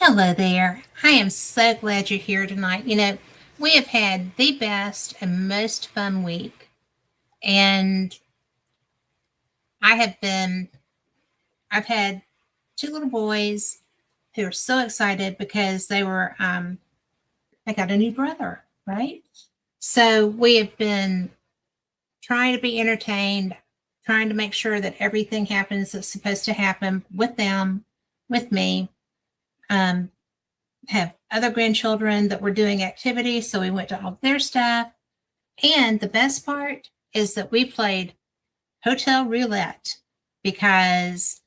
Hello there. I am so glad you're here tonight. We have had the best and most fun week. And I have been, I've had two little boys who are so excited because they got a new brother, right? So we have been trying to be entertained, trying to make sure that everything happens that's supposed to happen with them, with me. Um, have other grandchildren that were doing activities, so we went to all their stuff. And the best part is that we played hotel roulette because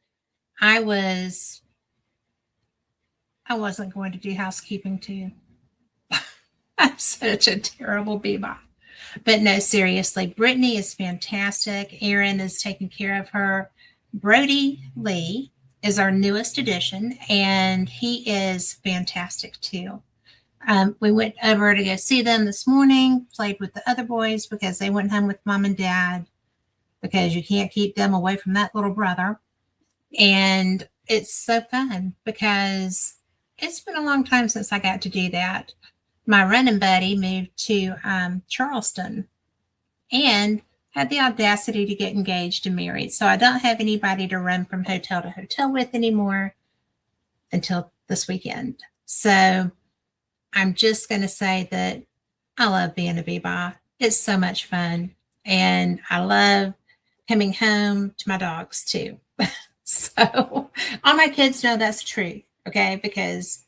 I was I wasn't going to do housekeeping too. I'm such a terrible bebop. But no, seriously, Brittany is fantastic. Erin is taking care of her. Brodie Lee is our newest addition, and he is fantastic too. We went over to go see them this morning, played with the other boys because they went home with mom and dad because you can't keep them away from that little brother. And it's so fun because it's been a long time since I got to do that. My running buddy moved to Charleston and had the audacity to get engaged and married. So I don't have anybody to run from hotel to hotel with anymore until this weekend. So I'm just going to say that I love being a bebop. It's so much fun. And I love coming home to my dogs too. So all my kids know that's true, okay? Because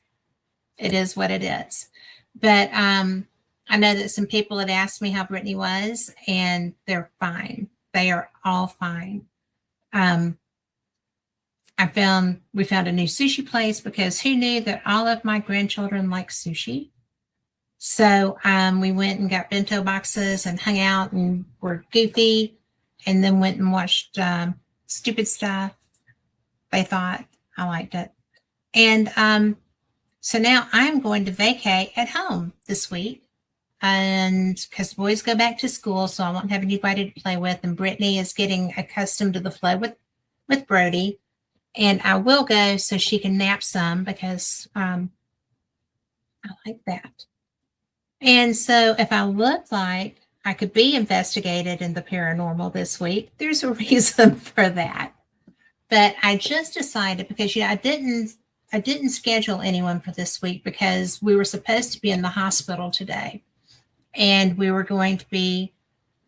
it is what it is. But I know that some people had asked me how Brittany was, and they're fine. They are all fine. We found a new sushi place because who knew that all of my grandchildren like sushi? So we went and got bento boxes and hung out and were goofy, and then went and watched stupid stuff. They thought I liked it. And so now I'm going to vacate at home this week. And because boys go back to school, so I won't have anybody to play with. And Brittany is getting accustomed to the flow with Brodie. And I will go so she can nap some because I like that. And so if I look like I could be investigated in the paranormal this week, there's a reason for that. But I just decided because I didn't schedule anyone for this week because we were supposed to be in the hospital today. And we were going to be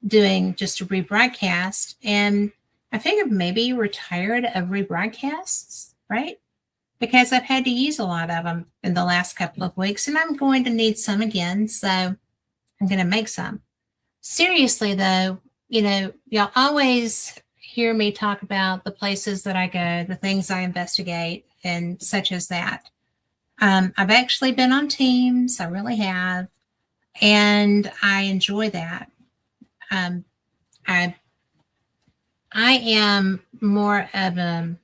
doing just a rebroadcast. And I figured maybe you were tired of rebroadcasts, right? Because I've had to use a lot of them in the last couple of weeks, and I'm going to need some again. So I'm going to make some. Seriously, though, y'all always hear me talk about the places that I go, the things I investigate, and such as that. I've actually been on teams. I really have. And I enjoy that. I am more of I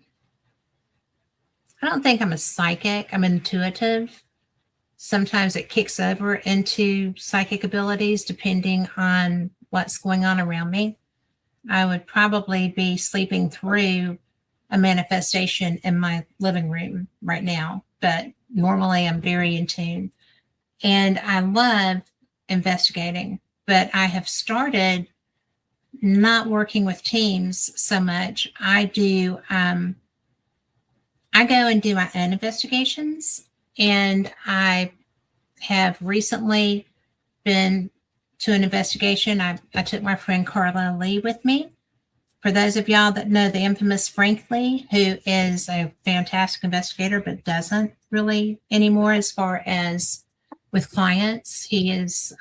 don't think I'm a psychic. I'm intuitive. Sometimes it kicks over into psychic abilities depending on what's going on around me. I would probably be sleeping through a manifestation in my living room right now, but normally I'm very in tune. And I love investigating, but I have started not working with teams so much. I go and do my own investigations, and I have recently been to an investigation. I took my friend Carla Lee with me. For those of y'all that know the infamous Frank Lee, who is a fantastic investigator, but doesn't really anymore as far as with clients. He is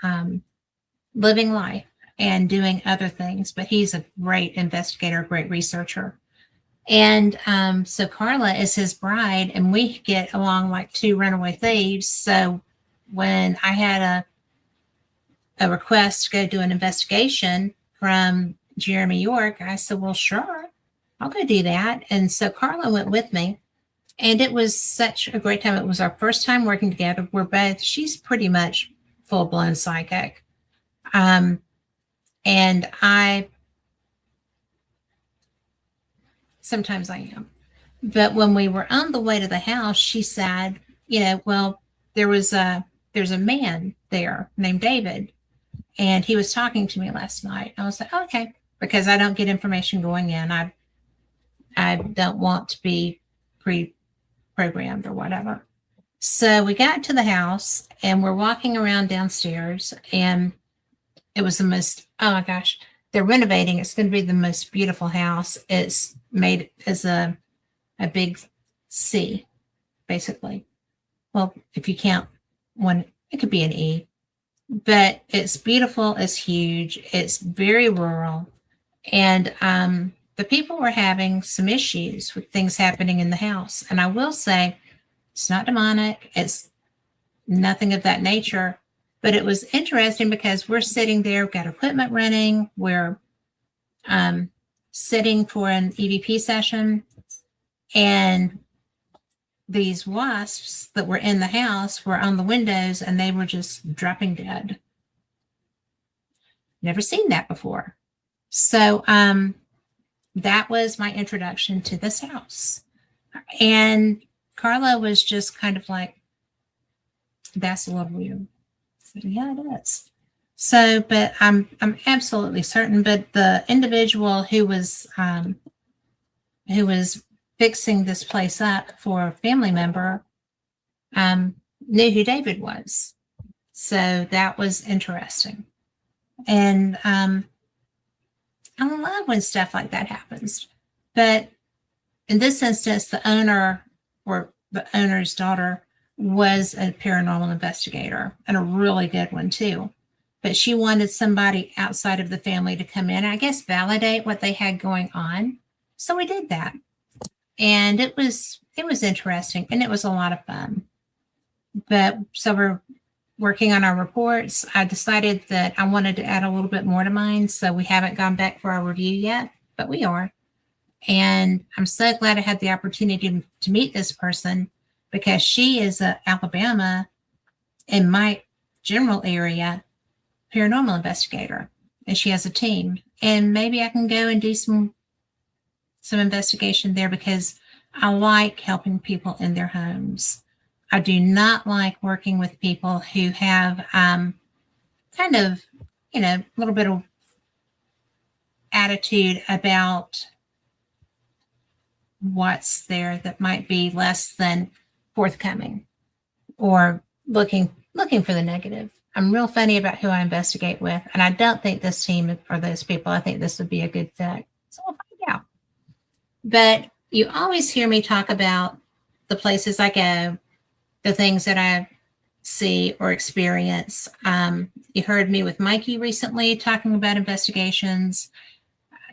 living life and doing other things, but he's a great investigator, great researcher. And so Carla is his bride, and we get along like two runaway thieves. So when I had a request to go do an investigation from Jeremy York, I said, well, sure, I'll go do that. And so Carla went with me, and it was such a great time. It was our first time working together. She's pretty much full-blown psychic. And sometimes I am. But when we were on the way to the house, she said, well, there's a man there named David, and he was talking to me last night. I was like, okay, because I don't get information going in. I don't want to be pre-programmed or whatever. So we got to the house and we're walking around downstairs, and it was the most, oh my gosh, they're renovating. It's going to be the most beautiful house. It's made as a big C, basically. Well, if you count one, it could be an E, but it's beautiful. It's huge. It's very rural. And the people were having some issues with things happening in the house. And I will say, it's not demonic. It's nothing of that nature. But it was interesting because we're sitting there, we've got equipment running, we're sitting for an EVP session, and these wasps that were in the house were on the windows and they were just dropping dead. Never seen that before. So that was my introduction to this house. And Carla was just kind of like, that's a little weird. So, yeah, it is. So, but I'm absolutely certain. But the individual who was fixing this place up for a family member knew who David was. So that was interesting. And I love when stuff like that happens. But in this instance, the owner or the owner's daughter was a paranormal investigator, and a really good one too. But she wanted somebody outside of the family to come in, I guess, validate what they had going on. So we did that. And it was interesting, and it was a lot of fun. But so we're working on our reports. I decided that I wanted to add a little bit more to mine, so we haven't gone back for our review yet, but we are. And I'm so glad I had the opportunity to meet this person, because she is a Alabama, in my general area, paranormal investigator, and she has a team. And maybe I can go and do some investigation there, because I like helping people in their homes. I do not like working with people who have kind of, a little bit of attitude about what's there that might be less than forthcoming, or looking for the negative. I'm real funny about who I investigate with, and I don't think this team are those people. I think this would be a good fit. So we'll find out. But you always hear me talk about the places I go, the things that I see or experience. You heard me with Mikey recently talking about investigations.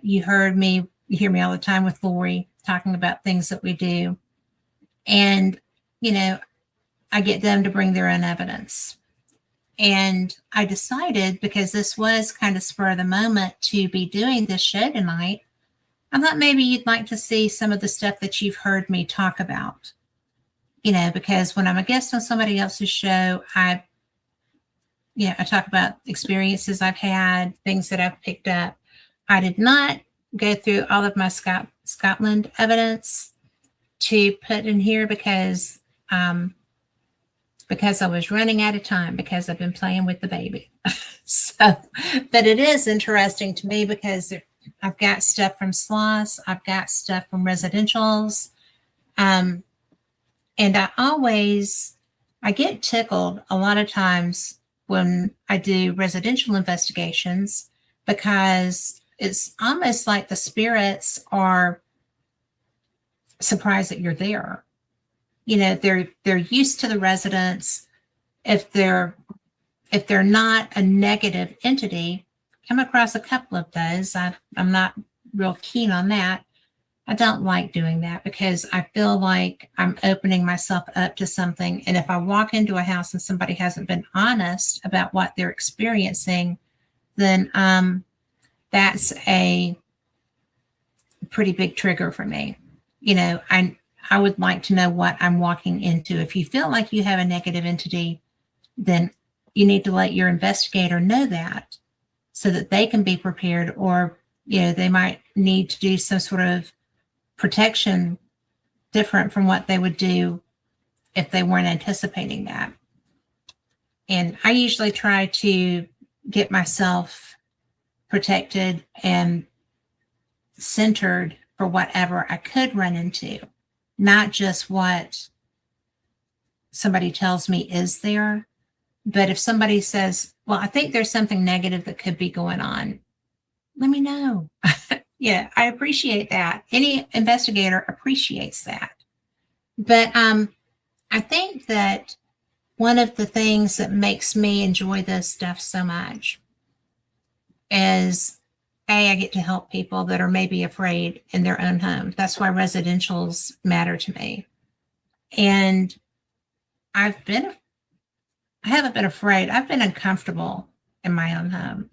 You hear me all the time with Lori talking about things that we do. And, I get them to bring their own evidence. And I decided, because this was kind of spur of the moment to be doing this show tonight, I thought maybe you'd like to see some of the stuff that you've heard me talk about. Because when I'm a guest on somebody else's show, I talk about experiences I've had, things that I've picked up. I did not go through all of my Scotland evidence to put in here, because I was running out of time, because I've been playing with the baby. So, but it is interesting to me, because I've got stuff from sloths, I've got stuff from residentials, and I get tickled a lot of times when I do residential investigations, because it's almost like the spirits are surprised that you're there. They're used to the residents. If they're not a negative entity, come across a couple of those. I'm not real keen on that. I don't like doing that, because I feel like I'm opening myself up to something. And if I walk into a house and somebody hasn't been honest about what they're experiencing, then that's a pretty big trigger for me. I would like to know what I'm walking into. If you feel like you have a negative entity, then you need to let your investigator know that, so that they can be prepared, or, they might need to do some sort of protection different from what they would do if they weren't anticipating that. And I usually try to get myself protected and centered for whatever I could run into, not just what somebody tells me is there. But if somebody says, well, I think there's something negative that could be going on, let me know. Yeah, I appreciate that. Any investigator appreciates that. But I think that one of the things that makes me enjoy this stuff so much is I get to help people that are maybe afraid in their own home. That's why residentials matter to me. And I haven't been afraid. I've been uncomfortable in my own home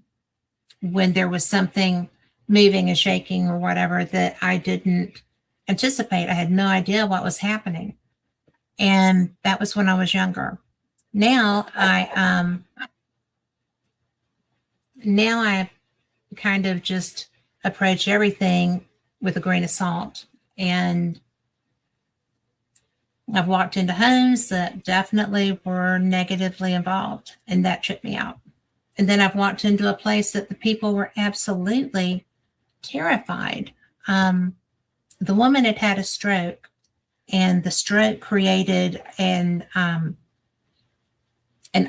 when there was something moving and shaking or whatever that I didn't anticipate. I had no idea what was happening. And that was when I was younger. Now I kind of just approach everything with a grain of salt. And I've walked into homes that definitely were negatively involved, and that tripped me out. And then I've walked into a place that the people were absolutely terrified. The woman had had a stroke, and the stroke created an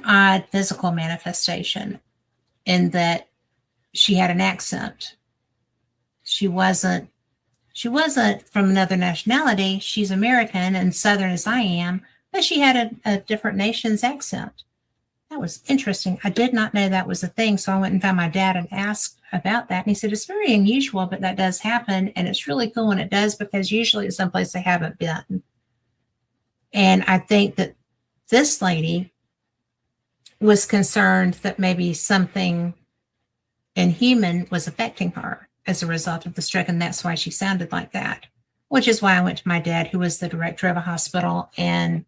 odd physical manifestation in that she had an accent. She wasn't from another nationality. She's American and Southern as I am, but she had a different nation's accent. That was interesting. I did not know that was a thing. So I went and found my dad and asked about that. And he said, it's very unusual, but that does happen. And it's really cool when it does, because usually it's someplace they haven't been. And I think that this lady was concerned that maybe something inhuman was affecting her as a result of the stroke. And that's why she sounded like that, which is why I went to my dad, who was the director of a hospital and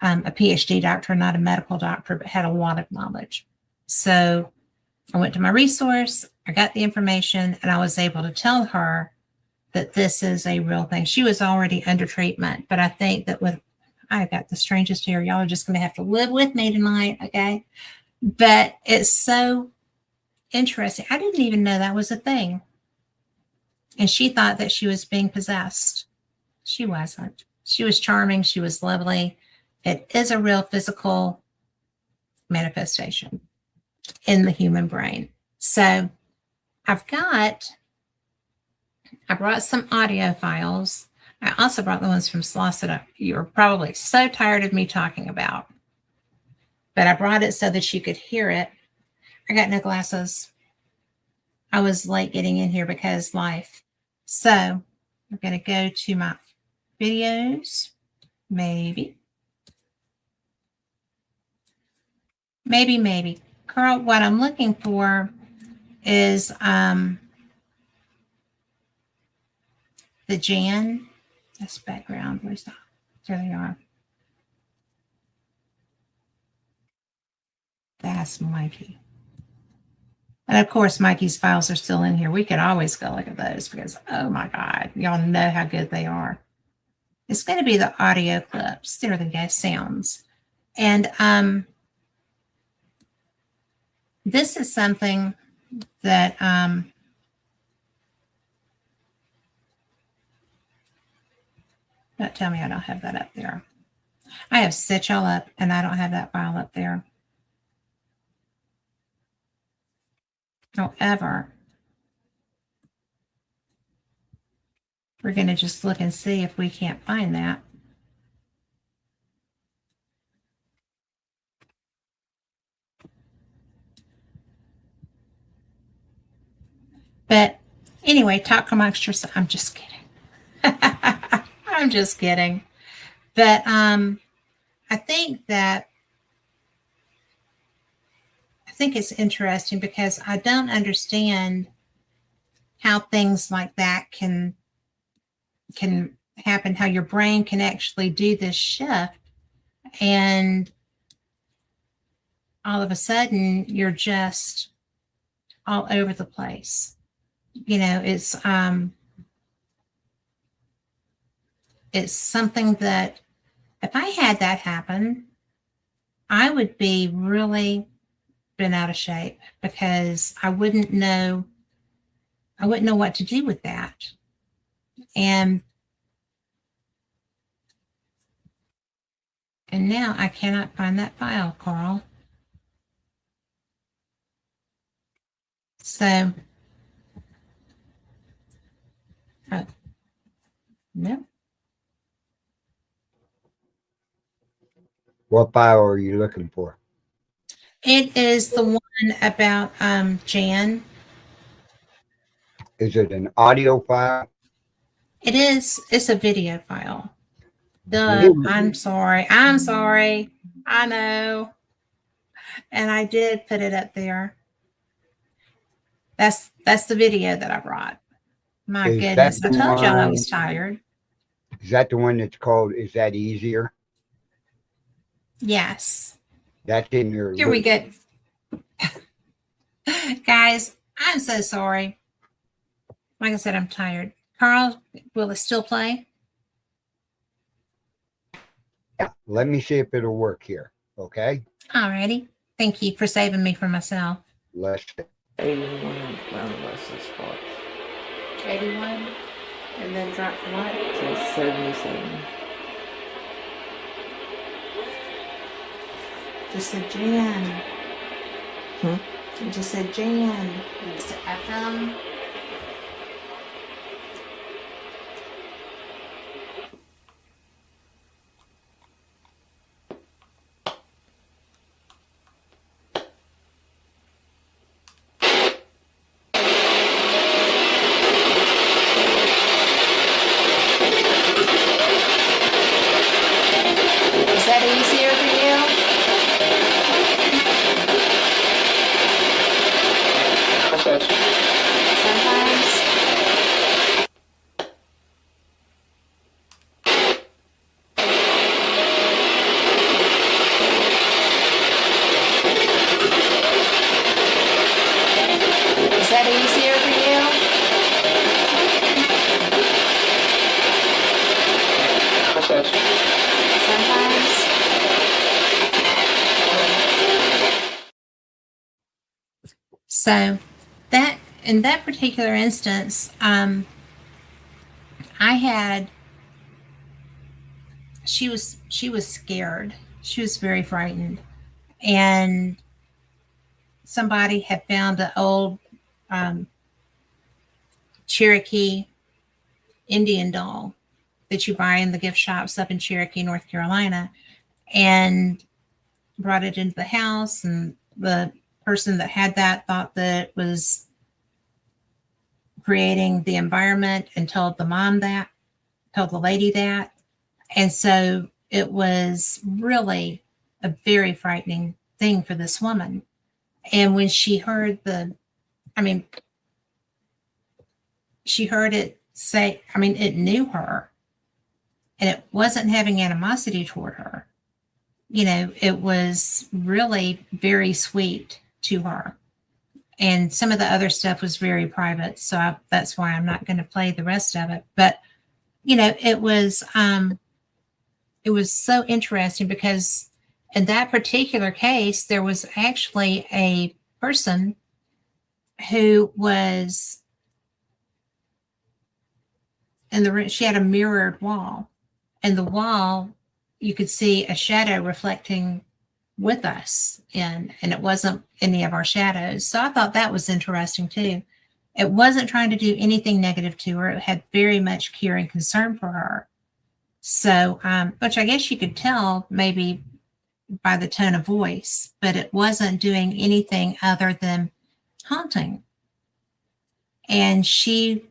a PhD doctor, not a medical doctor, but had a lot of knowledge. So I went to my resource, I got the information, and I was able to tell her that this is a real thing. She was already under treatment, but I think that I got the strangest hair. Y'all are just going to have to live with me tonight, okay? But it's so interesting. I didn't even know that was a thing. And she thought that she was being possessed. She wasn't. She was charming. She was lovely. It is a real physical manifestation in the human brain. So I brought some audio files. I also brought the ones from Sloss that you're probably so tired of me talking about. But I brought it so that you could hear it. I got no glasses. I was late getting in here because life. So I'm going to go to my videos. Maybe. Carl, what I'm looking for is the Jan. That's background. Where's that? There they are. That's Mikey. And of course, Mikey's files are still in here. We could always go look at those because, oh my God, y'all know how good they are. It's going to be the audio clips. There they go, sounds. And this is something that don't tell me I don't have that up there. I have set y'all up and I don't have that file up there. However, we're going to just look and see if we can't find that. But anyway, talk amongst yourselves. I'm just kidding. I'm just kidding. But I think it's interesting because I don't understand how things like that can happen, how your brain can actually do this shift, and all of a sudden you're just all over the place. You know, it's something that if I had that happen, I would be really been out of shape because I wouldn't know what to do with that. And now I cannot find that file, Carl. So, oh, no. What file are you looking for? It is the one about Jan. Is it an audio file? It is. It's a video file. Duh. Video? I'm sorry. I'm sorry. I know. And I did put it up there. That's the video that I brought. My Is that goodness. I the told y'all I one? was tired. Is that the one that's called Is That Easier? Yes. That's in your Here we go. Guys, I'm so sorry. Like I said, I'm tired. Carl, will it still play? Yeah, let me see if it'll work here. Okay. Alrighty. Thank you for saving me from myself. Let's see. 81 round the license spot. 81. And then drop to what? So 77. Just said Jan. Hmm? It just said Jan. It's FM. Is that easier for you? Sometimes. Is that easier for you? Sometimes. So that in that particular instance, I had she was scared. She was very frightened, and somebody had found an old Cherokee Indian doll that you buy in the gift shops up in Cherokee, North Carolina, and brought it into the house. And the person that had that thought that it was creating the environment and told the lady that. And so it was really a very frightening thing for this woman. And when she heard she heard it say, it knew her and it wasn't having animosity toward her. It was really very sweet to her. And some of the other stuff was very private. So that's why I'm not going to play the rest of it. But, it was so interesting because in that particular case, there was actually a person who was in the room. She had a mirrored wall, and the wall, you could see a shadow reflecting with us in, and it wasn't any of our shadows. So I thought that was interesting too. It wasn't trying to do anything negative to her. It had very much care and concern for her. So, which I guess you could tell maybe by the tone of voice, but it wasn't doing anything other than haunting. And she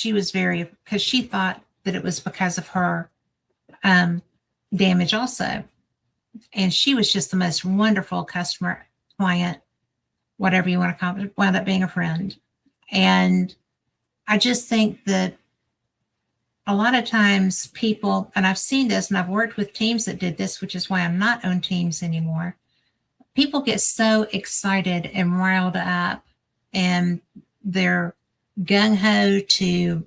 was very, because she thought that it was because of her damage also. And she was just the most wonderful customer, client, whatever you want to call it, wound up being a friend. And I just think that a lot of times people, and I've seen this and I've worked with teams that did this, which is why I'm not on teams anymore. People get so excited and riled up and they're gung ho to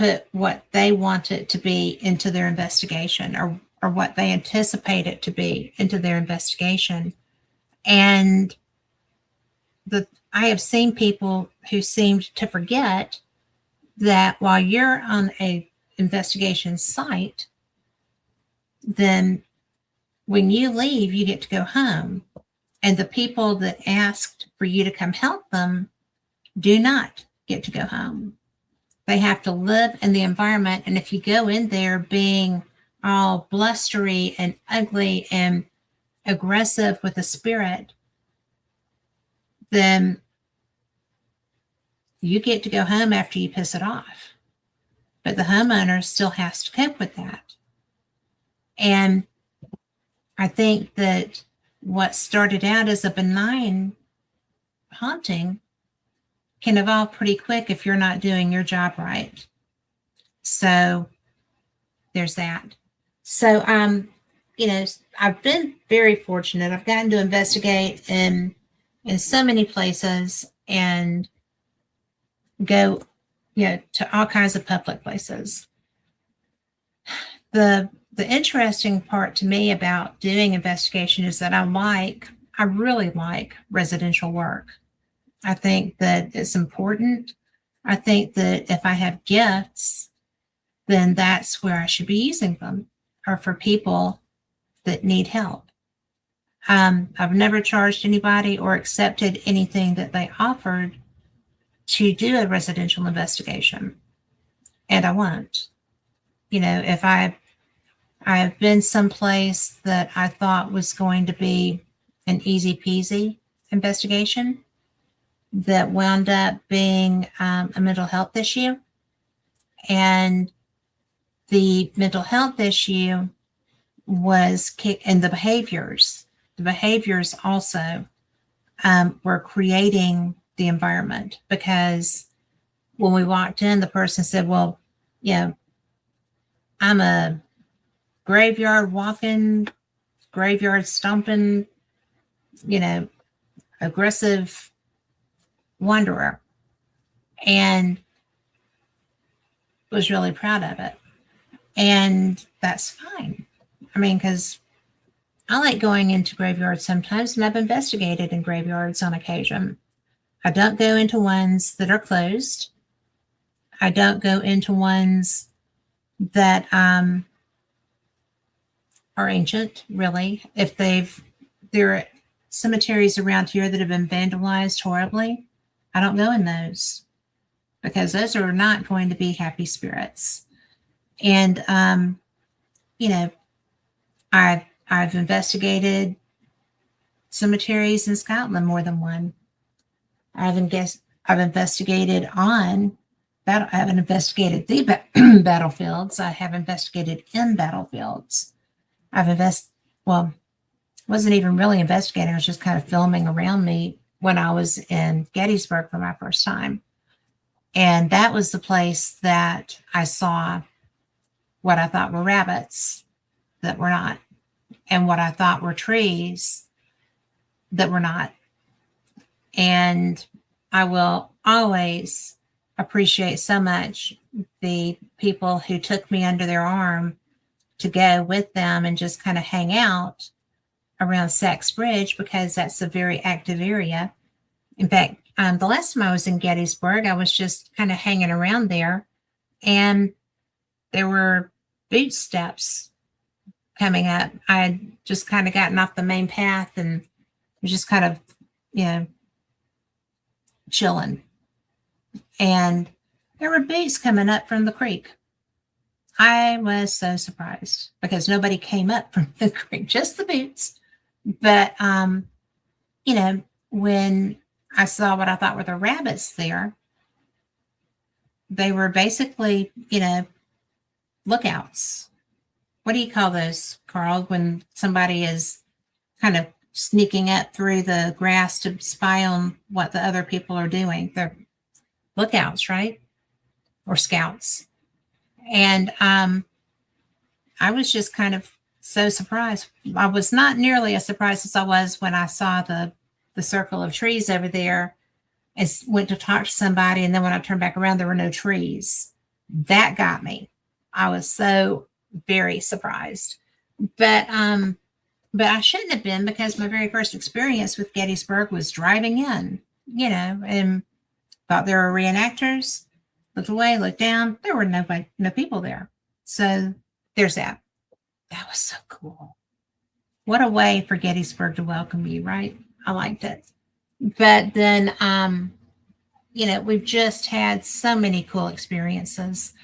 put what they want it to be into their investigation, or what they anticipate it to be into their investigation. And I have seen people who seemed to forget that while you're on a investigation site, then when you leave, you get to go home. And the people that asked for you to come help them do not get to go home. They have to live in the environment. And if you go in there being all blustery and ugly and aggressive with the spirit, then you get to go home after you piss it off. But the homeowner still has to cope with that. And I think that what started out as a benign haunting can evolve pretty quick if you're not doing your job right. So there's that. So, I've been very fortunate. I've gotten to investigate in so many places and go, to all kinds of public places. The interesting part to me about doing investigation is that I really like residential work. I think that it's important. I think that if I have gifts, then that's where I should be using them, or for people that need help. I've never charged anybody or accepted anything that they offered to do a residential investigation. And I won't. If I've been someplace that I thought was going to be an easy peasy investigation that wound up being a mental health issue. And the mental health issue was and the behaviors also were creating the environment, because when we walked in, the person said, well, I'm a graveyard walking, graveyard stomping, aggressive wanderer, and was really proud of it. And that's fine. I mean, because I like going into graveyards sometimes, and I've investigated in graveyards on occasion. I don't go into ones that are closed. I don't go into ones that are ancient, really. If there are cemeteries around here that have been vandalized horribly, I don't go in those, because those are not going to be happy spirits. And I've investigated cemeteries in Scotland, more than one. I've investigated I haven't investigated the battlefields. I have investigated in battlefields. Wasn't even really investigating. I was just kind of filming around me when I was in Gettysburg for my first time. And that was the place that I saw what I thought were rabbits that were not, and what I thought were trees that were not. And I will always appreciate so much the people who took me under their arm to go with them and just kind of hang out around Sachs Bridge, because that's a very active area. In fact, the last time I was in Gettysburg, I was just kind of hanging around there, and there were boot steps coming up. I had just kind of gotten off the main path and was just kind of, chilling. And there were boots coming up from the creek. I was so surprised, because nobody came up from the creek, just the boots. But, when I saw what I thought were the rabbits there, they were basically, lookouts. What do you call those, Carl, when somebody is kind of sneaking up through the grass to spy on what the other people are doing? They're lookouts, right? Or scouts. And I was just kind of so surprised. I was not nearly as surprised as I was when I saw the circle of trees over there and went to talk to somebody. And then when I turned back around, there were no trees. That got me. I was so very surprised. But I shouldn't have been, because my very first experience with Gettysburg was driving in, and thought there were reenactors. Looked away, looked down. There were no people there. So there's that. That was so cool. What a way for Gettysburg to welcome you, right? I liked it. But then, we've just had so many cool experiences.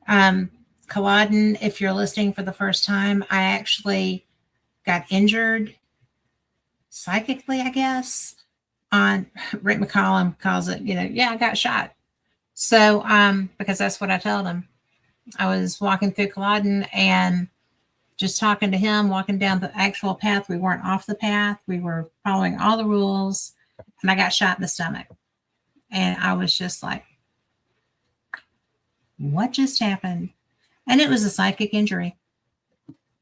Culloden, if you're listening for the first time, I actually got injured psychically, I guess. On Rick McCollum calls it, I got shot. So, because that's what I told him. I was walking through Culloden and just talking to him, walking down the actual path. We weren't off the path. We were following all the rules, and I got shot in the stomach. And I was just like, what just happened? And it was a psychic injury.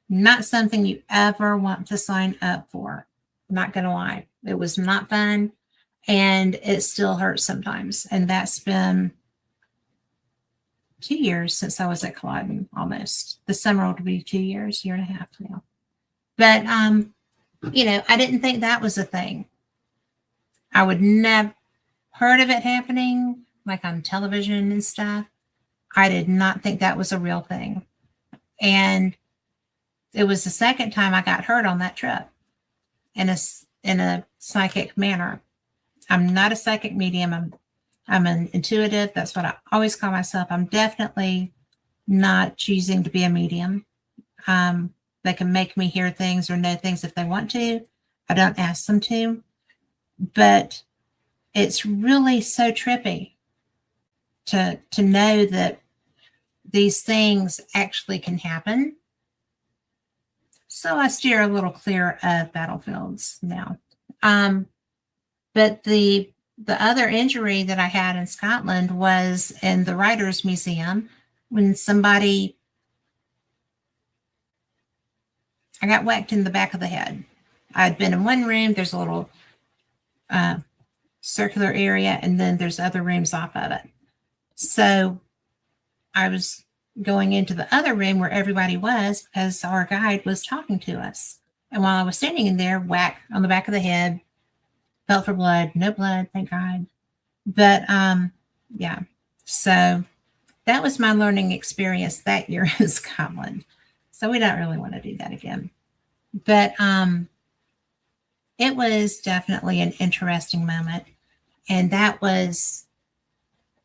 Not something you ever want to sign up for. Not going to lie. It was not fun, and it still hurts sometimes. And that's been 2 years since I was at Culloden, almost. The summer will be 2 years, year and a half now. But, I didn't think that was a thing. I would never heard of it happening, like on television and stuff. I did not think that was a real thing. And it was the second time I got hurt on that trip in a psychic manner. I'm not a psychic medium. I'm an intuitive. That's what I always call myself. I'm definitely not choosing to be a medium. They can make me hear things or know things if they want to. I don't ask them to. But it's really so trippy to know that these things actually can happen. So I steer a little clear of battlefields now. But the other injury that I had in Scotland was in the Writers' Museum when I got whacked in the back of the head. I'd been in one room. There's a little circular area, and then there's other rooms off of it. So I was going into the other room where everybody was because our guide was talking to us. And while I was standing in there, whack on the back of the head, felt for blood, no blood, thank God. But yeah, so that was my learning experience that year in Scotland. So we don't really want to do that again. But it was definitely an interesting moment. And that was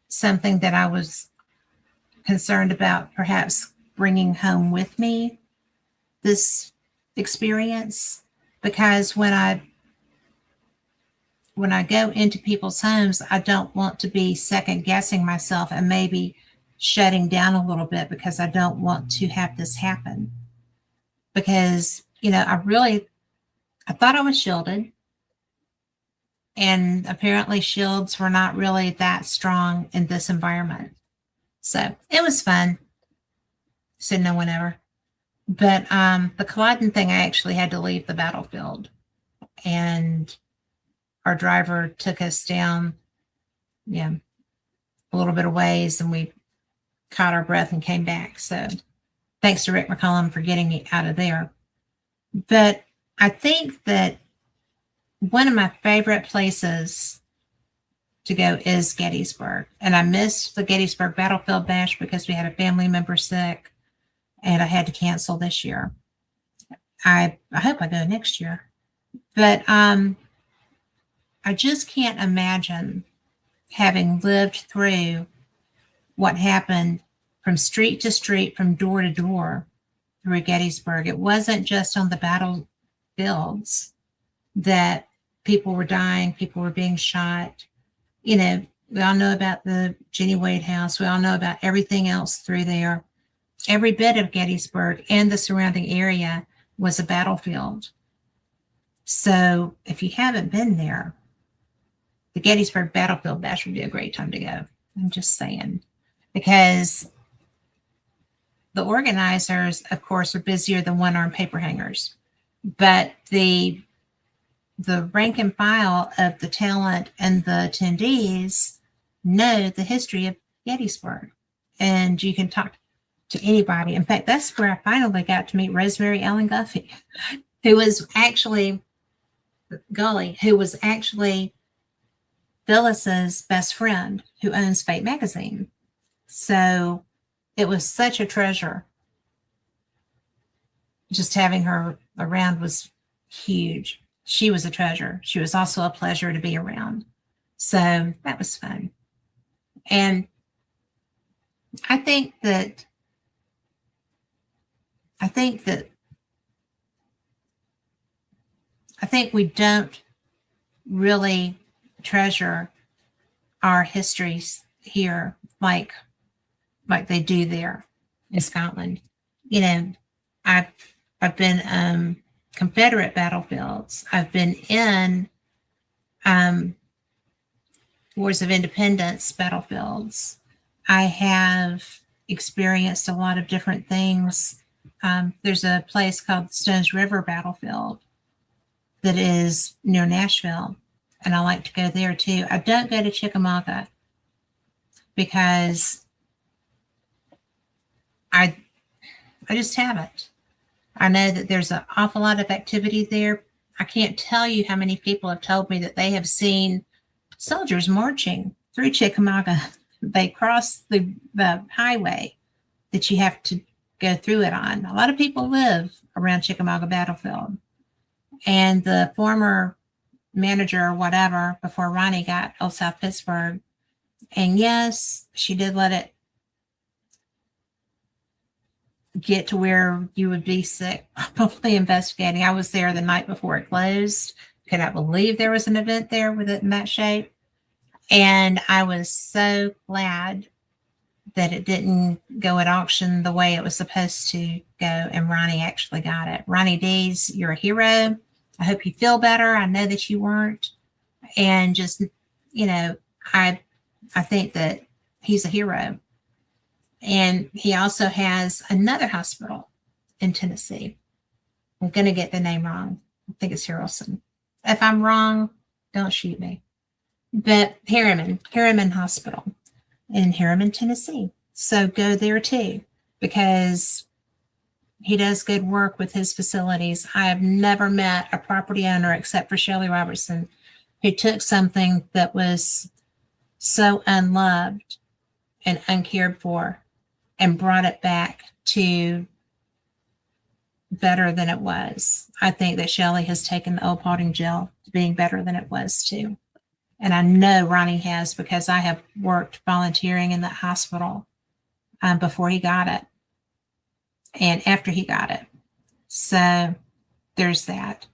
something that I was concerned about perhaps bringing home with me, this experience, because when I go into people's homes, I don't want to be second guessing myself and maybe shutting down a little bit because I don't want to have this happen. Because, I thought I was shielded, and apparently shields were not really that strong in this environment. So it was fun. Said no one ever. But the Culloden thing, I actually had to leave the battlefield. And our driver took us down, a little bit of ways, and we caught our breath and came back. So thanks to Rick McCollum for getting me out of there. But I think that one of my favorite places to go is Gettysburg. And I missed the Gettysburg Battlefield Bash because we had a family member sick, and I had to cancel this year. I hope I go next year. But I just can't imagine having lived through what happened from street to street, from door to door through Gettysburg. It wasn't just on the battlefields that people were dying, people were being shot. We all know about the Jenny Wade house. We all know about everything else through there. Every bit of Gettysburg and the surrounding area was a battlefield. So if you haven't been there, the Gettysburg Battlefield Bash would be a great time to go. I'm just saying. Because the organizers, of course, are busier than one-armed paper hangers. But the rank and file of the talent and the attendees know the history of Gettysburg. and you can talk to anybody. In fact, that's where I finally got to meet Rosemary Ellen Guffey, who was actually Phyllis's best friend who owns Fate magazine. So it was such a treasure. Just having her around was huge. She was a treasure. She was also a pleasure to be around. So that was fun. And I think that we don't really treasure our histories here like they do there in Scotland. You know, I've been Confederate battlefields. I've been in Wars of Independence battlefields. I have experienced a lot of different things. There's a place called Stones River Battlefield that is near Nashville, and I like to go there too. I don't go to Chickamauga because I just haven't. I know that there's an awful lot of activity there. I can't tell you how many people have told me that they have seen soldiers marching through Chickamauga. They cross the highway that you have to go through it on. A lot of people live around Chickamauga Battlefield. And the former manager or whatever before Ronnie got Old South Pittsburgh, and yes, she did let it get to where you would be sick, probably investigating. I was there the night before it closed. Could not believe there was an event there with it in that shape. And I was so glad that it didn't go at auction the way it was supposed to go. And Ronnie actually got it. Ronnie Dees, you're a hero. I hope you feel better. I know that you weren't. And just, you know, I think that he's a hero. And he also has another hospital in Tennessee. I'm going to get the name wrong. I think it's Harrelson. If I'm wrong, don't shoot me. But Harriman Hospital in Harriman, Tennessee. So go there too, because he does good work with his facilities. I have never met a property owner except for Shelley Robertson who took something that was so unloved and uncared for and brought it back to better than it was. I think that Shelley has taken the old potting jail to being better than it was too. And I know Ronnie has, because I have worked volunteering in that hospital before he got it and after he got it. So there's that.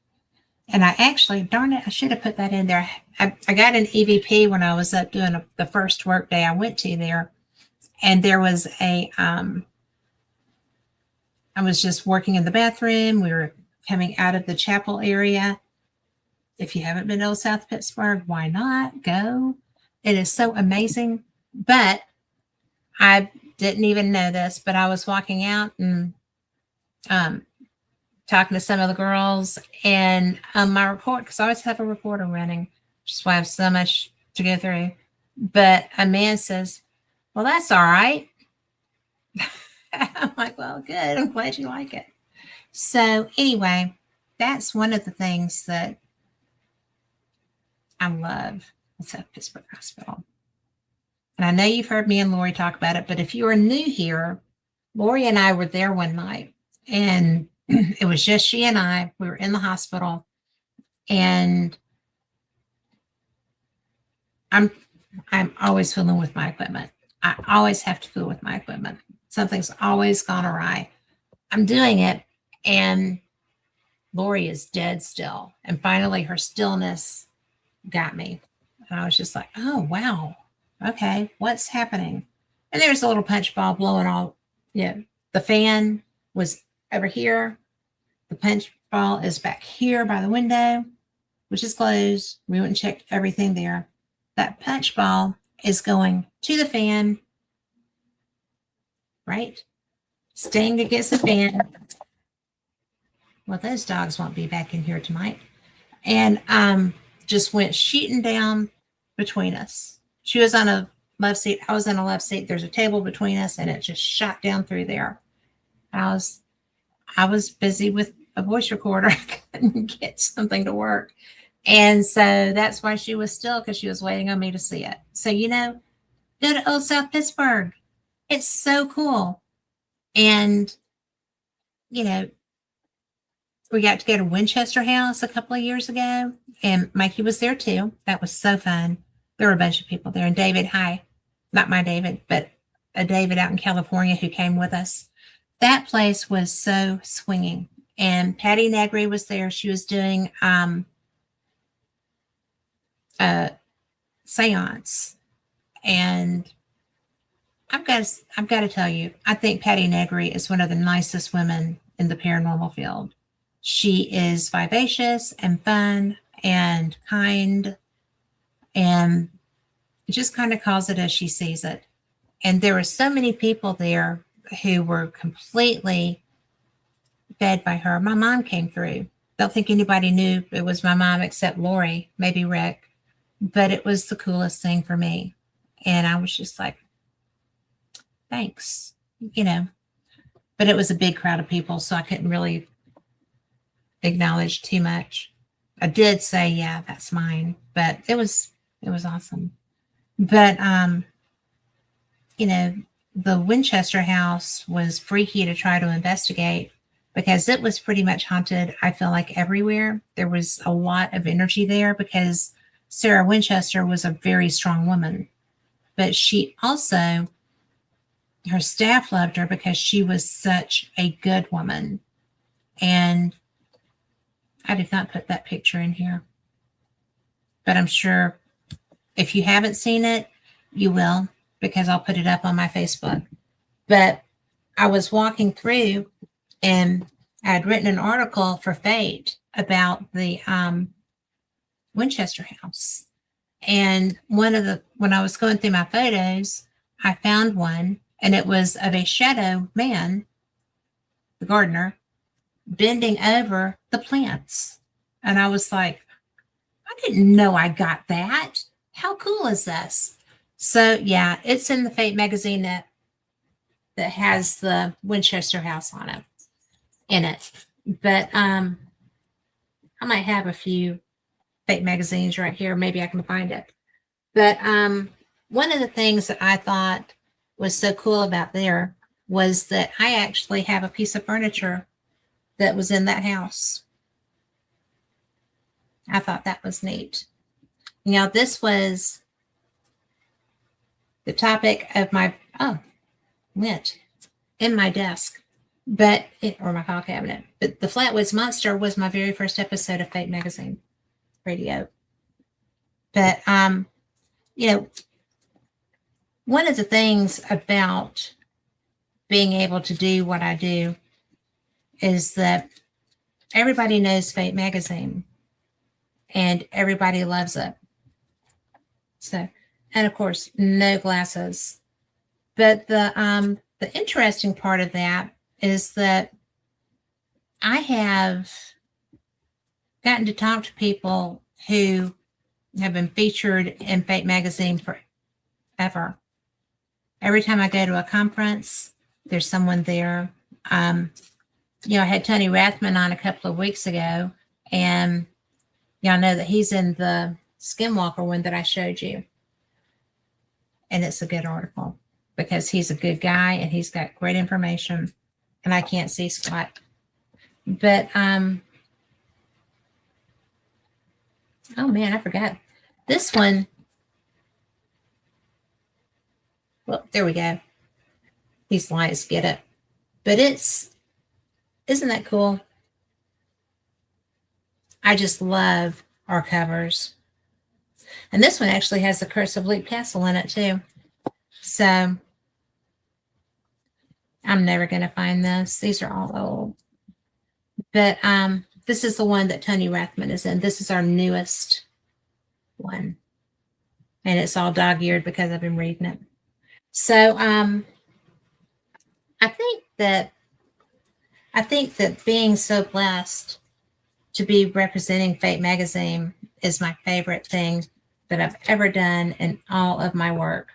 And I actually, darn it, I should have put that in there. I got an EVP when I was up doing the first work day I went to there. And there was I was just working in the bathroom. We were coming out of the chapel area. If you haven't been to Old South Pittsburgh, why not go? It is so amazing. But I didn't even know this, but I was walking out and talking to some of the girls, and my report, because I always have a reporter running, which is why I have so much to go through. But a man says, "Well, that's all right." I'm like, "Well, good. I'm glad you like it." So anyway, that's one of the things that I love at Pittsburgh Hospital. And I know you've heard me and Lori talk about it, but if you are new here, Lori and I were there one night, and it was just she and I. We were in the hospital, and I'm always fooling with my equipment. I always have to fool with my equipment. Something's always gone awry. I'm doing it, and Lori is dead still. And finally, her stillness got me. And I was just like, "Oh, wow. Okay, what's happening?" And there's a little punch ball blowing all, the fan was over here. The punch ball is back here by the window, which is closed. We went and checked everything there. That punch ball is going to the fan, right? Staying against the fan. Well, those dogs won't be back in here tonight. And just went shooting down between us. She was on a love seat. I was in a love seat. There's a table between us, and it just shot down through there. I was busy with a voice recorder. I couldn't get something to work. And so that's why she was still, because she was waiting on me to see it. So, go to Old South Pittsburgh. It's so cool. And, we got to go to Winchester House a couple of years ago, and Mikey was there too. That was so fun. There were a bunch of people there. And David, hi, not my David, but a David out in California who came with us. That place was so swinging. And Patty Negri was there. She was doing a seance. And I've got to tell you, I think Patty Negri is one of the nicest women in the paranormal field. She is vivacious and fun and kind, and just kind of calls it as she sees it. And there were so many people there who were completely fed by her. My mom came through. Don't think anybody knew it was my mom except Lori, maybe Rick, but it was the coolest thing for me. And I was just like, thanks, but it was a big crowd of people, so I couldn't really acknowledge too much. I did say, yeah, that's mine, but it was awesome. But the Winchester House was freaky to try to investigate because it was pretty much haunted. I feel like everywhere there was a lot of energy there because Sarah Winchester was a very strong woman, but she also, her staff loved her because she was such a good woman. And I did not put that picture in here, but I'm sure if you haven't seen it, you will, because I'll put it up on my Facebook. But I was walking through and I had written an article for Fate about the Winchester House. And when I was going through my photos, I found one, and it was of a shadow man, the gardener, bending over the plants. And I was like, I didn't know I got that. How cool is this? So yeah, it's in the Fate magazine that has the Winchester House on it, in it. But I might have a few Fate magazines right here. Maybe I can find it. But one of the things that I thought was so cool about there was that I actually have a piece of furniture that was in that house. I thought that was neat. This was the topic of my, went in my desk, or my file cabinet. But the Flatwoods Monster was my very first episode of Fate Magazine radio. But, one of the things about being able to do what I do is that everybody knows Fate Magazine and everybody loves it. So, and of course, no glasses. But the interesting part of that is that I have gotten to talk to people who have been featured in Fate Magazine forever. Every time I go to a conference, there's someone there. I had Tony Rathman on a couple of weeks ago, and y'all know that he's in the Skinwalker one that I showed you. And it's a good article because he's a good guy and he's got great information, and I can't see Scott. But, oh man, I forgot. This one, well, there we go. These lights get it. But isn't that cool? I just love our covers. And this one actually has the Curse of Luke Castle in it too. So I'm never going to find this. These are all old. But this is the one that Tony Rathman is in. This is our newest one. And it's all dog-eared because I've been reading it. So I think that being so blessed to be representing Fate Magazine is my favorite thing that I've ever done in all of my work.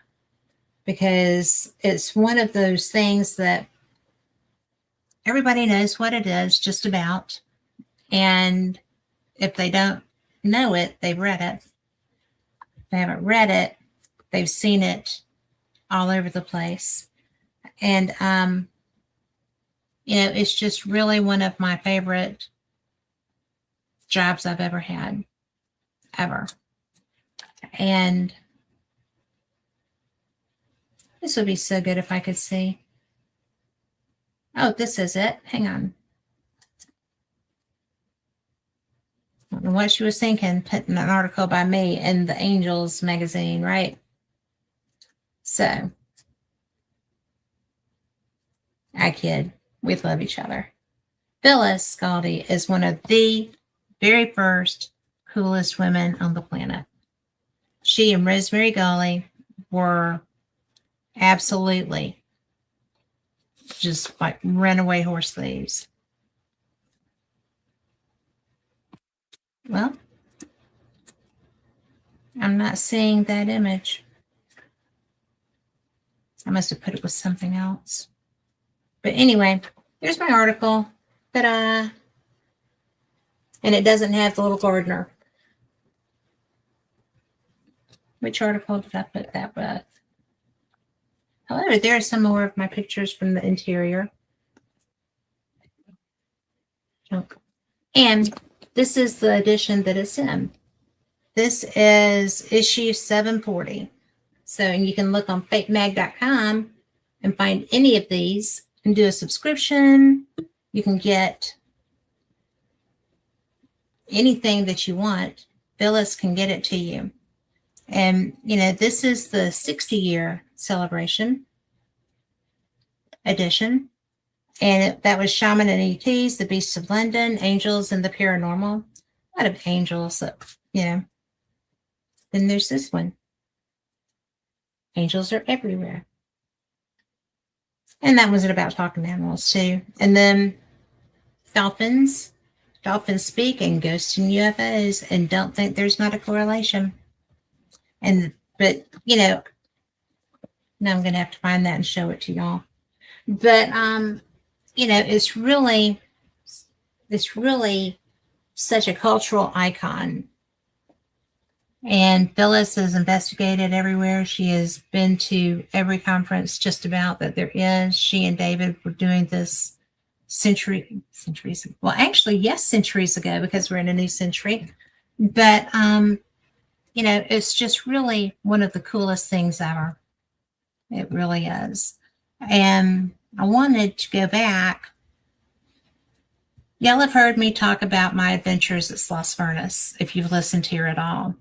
because it's one of those things that everybody knows what it is just about. And if they don't know it, they've read it. If they haven't read it, they've seen it all over the place. And, it's just really one of my favorite jobs I've ever had, ever. And this would be so good if I could see. Oh, this is it. Hang on. I don't know what she was thinking, putting an article by me in the Angels magazine, right? So, I kid. We love each other. Phyllis Scaldi is one of the very first coolest women on the planet. She and Rosemary Gully were absolutely just like runaway horse thieves. Well, I'm not seeing that image. I must have put it with something else. But anyway, there's my article. Ta-da! And it doesn't have the little gardener. Which article did I put that with? However, there are some more of my pictures from the interior. And this is the edition that it's in. This is issue 740. So you can look on fakemag.com and find any of these and do a subscription. You can get anything that you want. Phyllis can get it to you. And, this is the 60-year celebration edition. And that was Shaman and ETs, The Beasts of London, Angels, and the Paranormal. A lot of angels, Then there's this one. Angels are everywhere. And that was about talking animals, too. And then dolphins speak, and ghosts and UFOs, and don't think there's not a correlation. But now I'm going to have to find that and show it to y'all. But, it's really such a cultural icon. And Phyllis has investigated everywhere. She has been to every conference just about that there is. She and David were doing this centuries ago. Well, actually, yes, centuries ago, because we're in a new century. But, it's just really one of the coolest things ever. It really is. And I wanted to go back. Y'all have heard me talk about my adventures at Sloss Furnace, if you've listened here at all.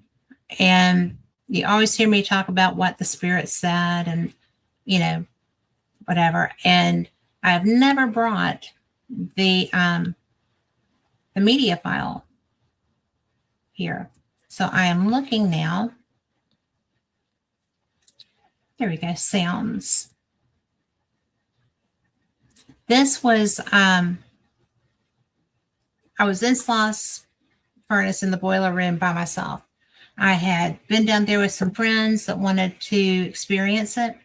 And you always hear me talk about what the spirit said and, whatever. And I've never brought the media file here. So I am looking now. There we go, sounds. This was, I was in Sloss Furnace in the boiler room by myself. I had been down there with some friends that wanted to experience it.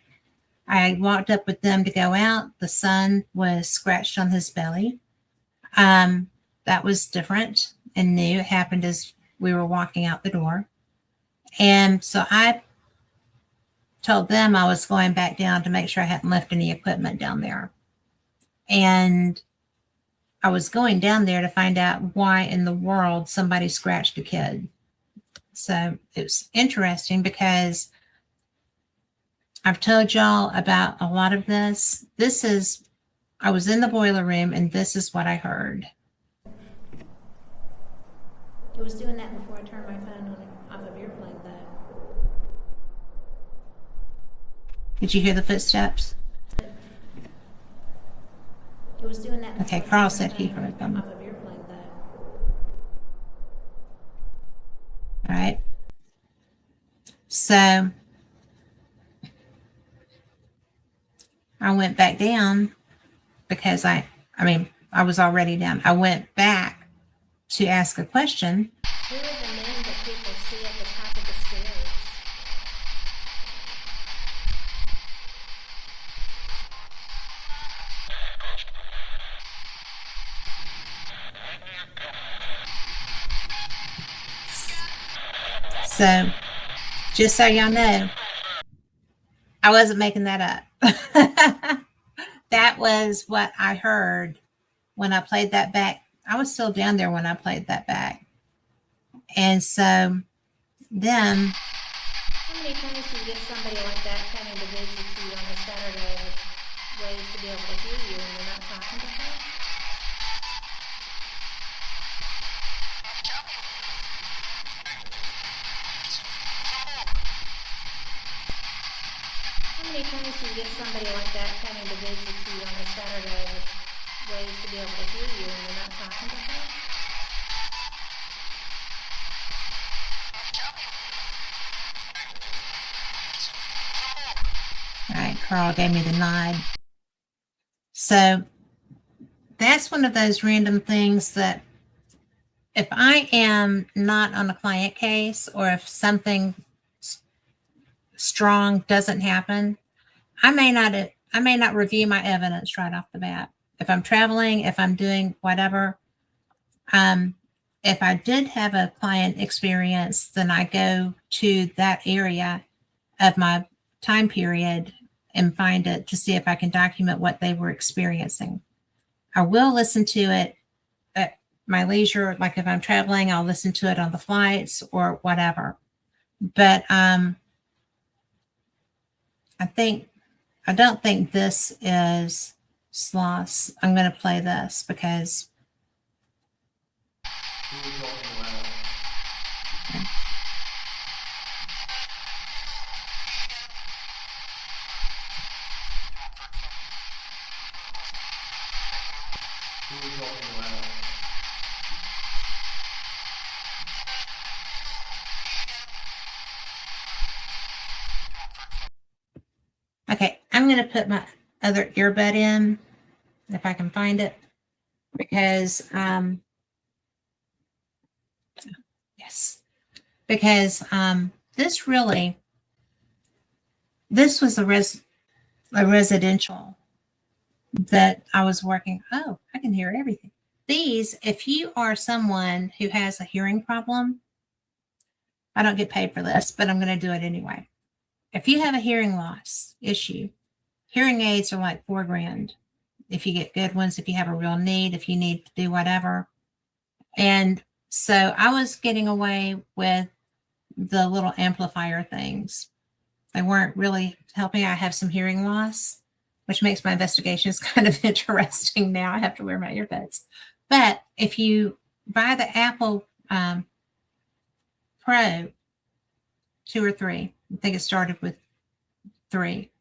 I walked up with them to go out. The son was scratched on his belly. That was different and new. It happened as we were walking out the door. And so I told them I was going back down to make sure I hadn't left any equipment down there. And I was going down there to find out why in the world somebody scratched a kid. So it was interesting because I've told y'all about a lot of this. I was in the boiler room and this is what I heard. It was doing that before I turned my phone off of airplane though. Did you hear the footsteps? It was doing that. Okay, Carl said he heard them. Off of airplane though. All right. So I went back down because I was already down. I went back to ask a question. Who are the men that people see at the top of the stairs? So just so y'all know, I wasn't making that up. That was what I heard when I played that back. I was still down there when I played that back. And so then, How many times do you get somebody like that coming to visit you on a Saturday with ways to be able to hear you and you're not talking to her? How many times do you get somebody like that coming to visit you on a Saturday with ways to be able to hear you and you're not talking to her? all right, Carl gave me the nod. So that's one of those random things that if I am not on a client case or if something strong doesn't happen, I may not review my evidence right off the bat. If I'm traveling, if I'm doing whatever, if I did have a client experience, then I go to that area of my time period and find it to see if I can document what they were experiencing. I will listen to it at my leisure. Like if I'm traveling, I'll listen to it on the flights or whatever. But I don't think this is Sloss. I'm going to play this because okay, I'm going to put my other earbud in if I can find it because yes, because this was a residential that I was working. Oh, I can hear everything. These, if you are someone who has a hearing problem, I don't get paid for this, but I'm going to do it anyway. If you have a hearing loss issue, hearing aids are like $4,000. If you get good ones, if you have a real need, if you need to do whatever. And so I was getting away with the little amplifier things. They weren't really helping. I have some hearing loss, which makes my investigations kind of interesting now. I have to wear my earbuds. But if you buy the Apple Pro 2 or 3, I think it started with 3,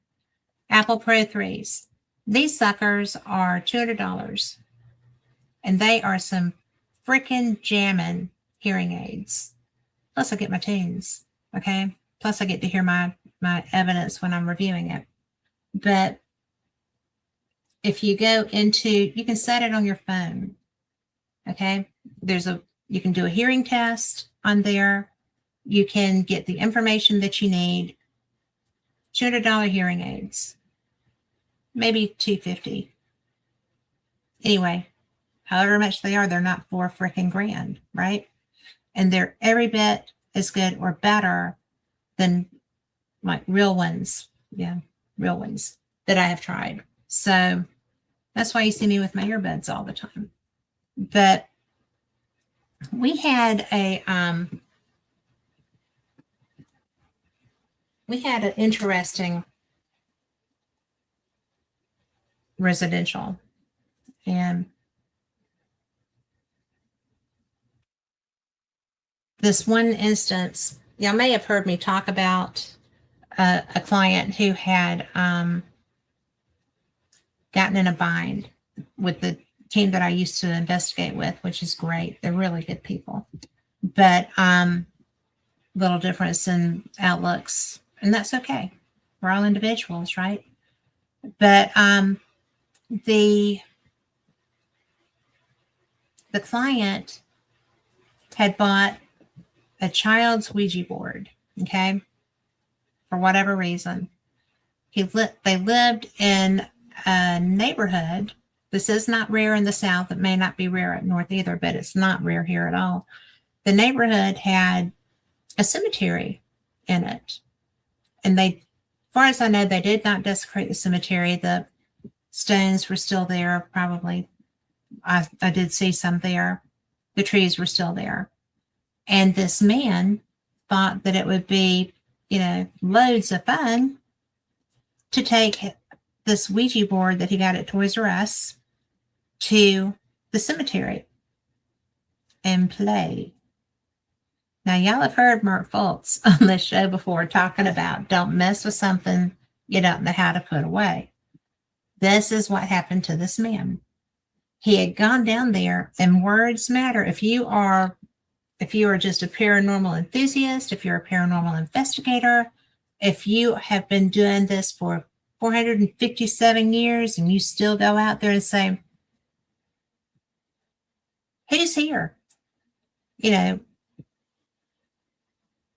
Apple Pro 3s, these suckers are $200 and they are some freaking jamming hearing aids. Plus I get my tunes, okay? Plus I get to hear my evidence when I'm reviewing it. But if you go into, you can set it on your phone, okay? You can do a hearing test on there. You can get the information that you need. $200 hearing aids, maybe $250. Anyway, however much they are, they're not $4 freaking grand, right? And they're every bit as good or better than like real ones. Yeah, real ones that I have tried. So that's why you see me with my earbuds all the time. But we had an interesting residential, and this one instance, y'all may have heard me talk about a client who had gotten in a bind with the team that I used to investigate with, which is great. They're really good people, but little difference in outlooks, and that's okay. We're all individuals, right? But the client had bought a child's Ouija board, okay, for whatever reason. They lived in a neighborhood. This is not rare in the South. It may not be rare up north either, but it's not rare here at all. The neighborhood had a cemetery in it. And they, as far as I know, they did not desecrate the cemetery. The stones were still there, probably. I did see some there. The trees were still there. And this man thought that it would be, loads of fun to take this Ouija board that he got at Toys R Us to the cemetery and play. Now, y'all have heard Mark Fultz on this show before talking about don't mess with something you don't know how to put away. This is what happened to this man. He had gone down there, and words matter. If you are just a paranormal enthusiast, if you're a paranormal investigator, if you have been doing this for 457 years and you still go out there and say, who's here?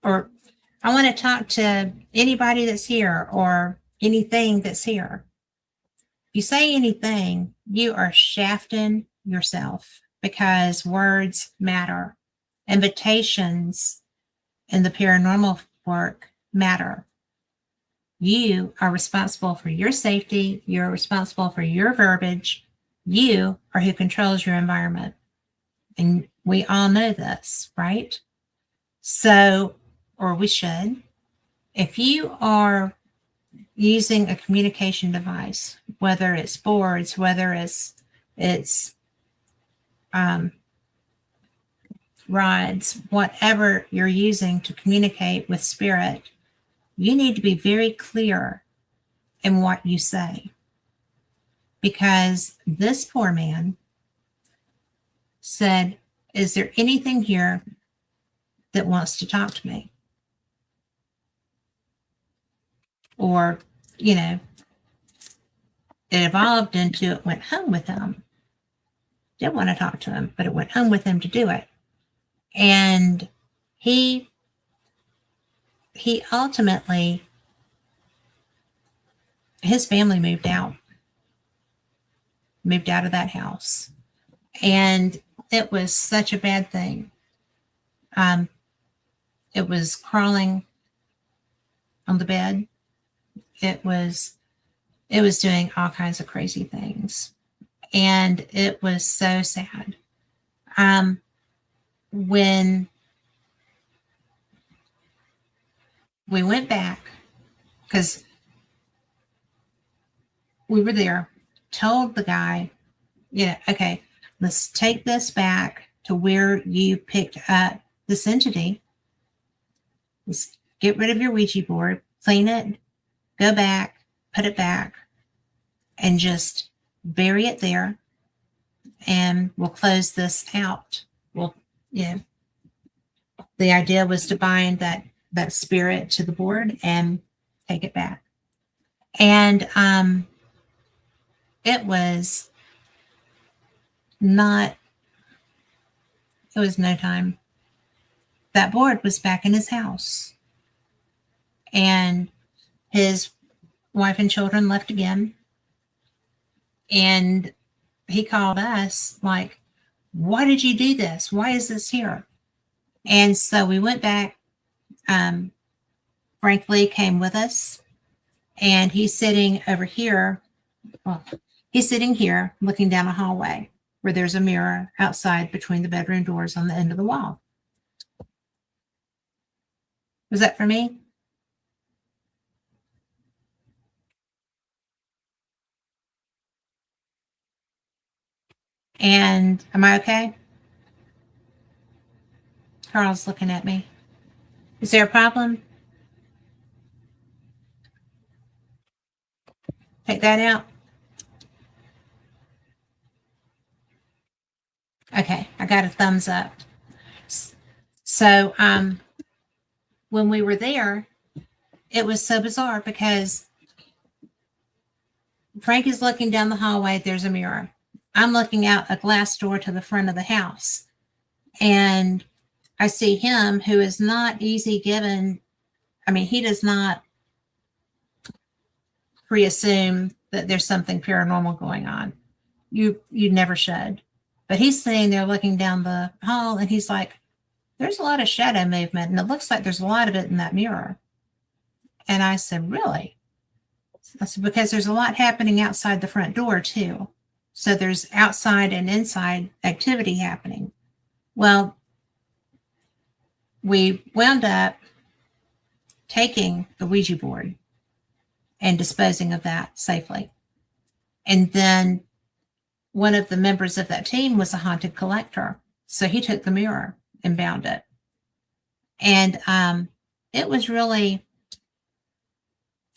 Or I want to talk to anybody that's here or anything that's here. If you say anything, you are shafting yourself because words matter. Invitations in the paranormal work matter. You are responsible for your safety. You're responsible for your verbiage. You are who controls your environment. And we all know this, right? So, or we should. If you are using a communication device, whether it's boards, whether it's rods, whatever you're using to communicate with spirit, you need to be very clear in what you say. Because this poor man said, is there anything here that wants to talk to me? Or, it evolved into it went home with him. Didn't want to talk to him, but it went home with him to do it. And he ultimately, his family moved out of that house. And it was such a bad thing. It was crawling on the bed. It was doing all kinds of crazy things. And it was so sad. When we went back, because we were there, told the guy, okay, let's take this back to where you picked up this entity. Let's get rid of your Ouija board, clean it, go back, put it back, and just bury it there. And we'll close this out. The idea was to bind that spirit to the board and take it back. And it was no time. That board was back in his house. And his wife and children left again. And he called us like, why did you do this? Why is this here? And so we went back. Frank Lee came with us, and he's sitting over here. Well, he's sitting here looking down a hallway where there's a mirror outside between the bedroom doors on the end of the wall. Was that for me? And am I okay? Carl's looking at me. Is there a problem? Take that out. Okay, I got a thumbs up. So when we were there, it was so bizarre because Frank is looking down the hallway. There's a mirror. I'm looking out a glass door to the front of the house. And I see him, who is not easy given. I mean, he does not pre-assume that there's something paranormal going on. You never should. But he's sitting there looking down the hall, and he's like, there's a lot of shadow movement, and it looks like there's a lot of it in that mirror. And I said, really? I said, because there's a lot happening outside the front door, too. So there's outside and inside activity happening. Well, we wound up taking the Ouija board and disposing of that safely. And then one of the members of that team was a haunted collector. So he took the mirror and bound it. And it was really,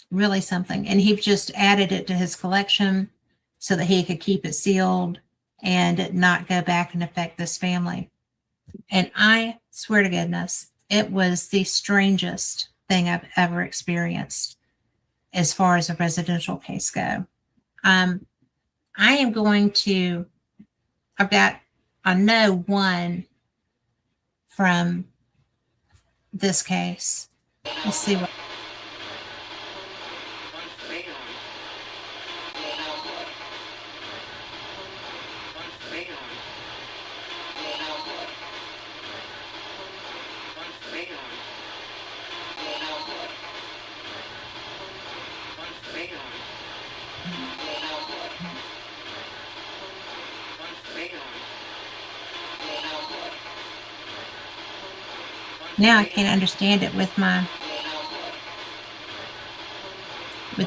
really something. And he just added it to his collection so that he could keep it sealed and not go back and affect this family. And I swear to goodness, it was the strangest thing I've ever experienced as far as a residential case go. I am going to, I know one from this case. Let's see what. Now I can't understand it with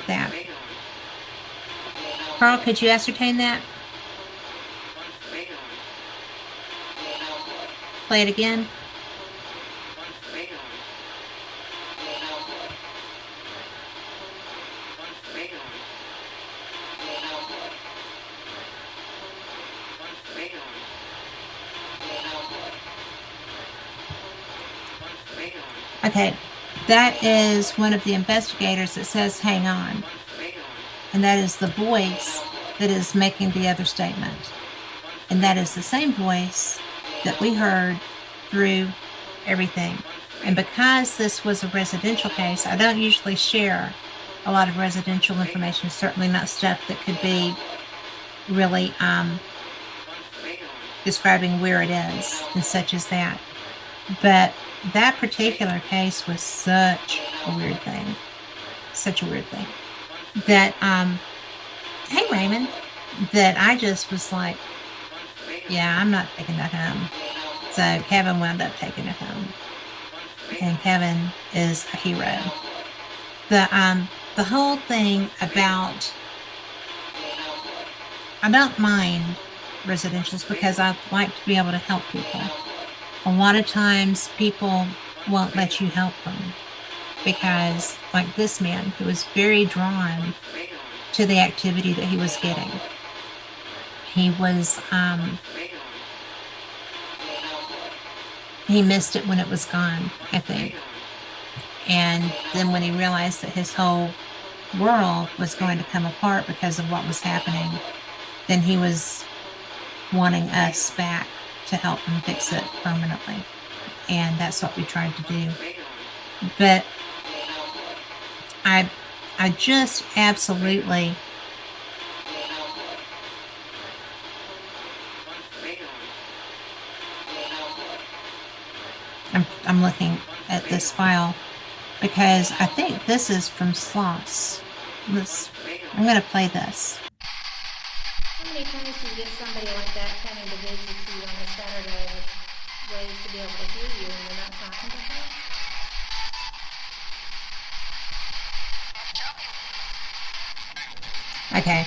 that. Carl, could you ascertain that? Play it again. Okay, that is one of the investigators that says, hang on. And that is the voice that is making the other statement. And that is the same voice that we heard through everything. And because this was a residential case, I don't usually share a lot of residential information, certainly not stuff that could be really describing where it is and such as that. But that particular case was such a weird thing that, hey Raymond, that I just was like, yeah, I'm not taking that home. So Kevin wound up taking it home. And Kevin is a hero. The whole thing about, I don't mind residentials because I like to be able to help people. A lot of times people won't let you help them because, like this man, who was very drawn to the activity that he was getting. He was, he missed it when it was gone, I think. And then when he realized that his whole world was going to come apart because of what was happening, then he was wanting us back to help him fix it permanently. And that's what we tried to do. But I just absolutely I'm looking at this file because I think this is from Sloss. I'm going to play this. How many times do you get somebody like that coming to visit you on a Saturday with ways to be able to hear you and you're not talking to her? Okay.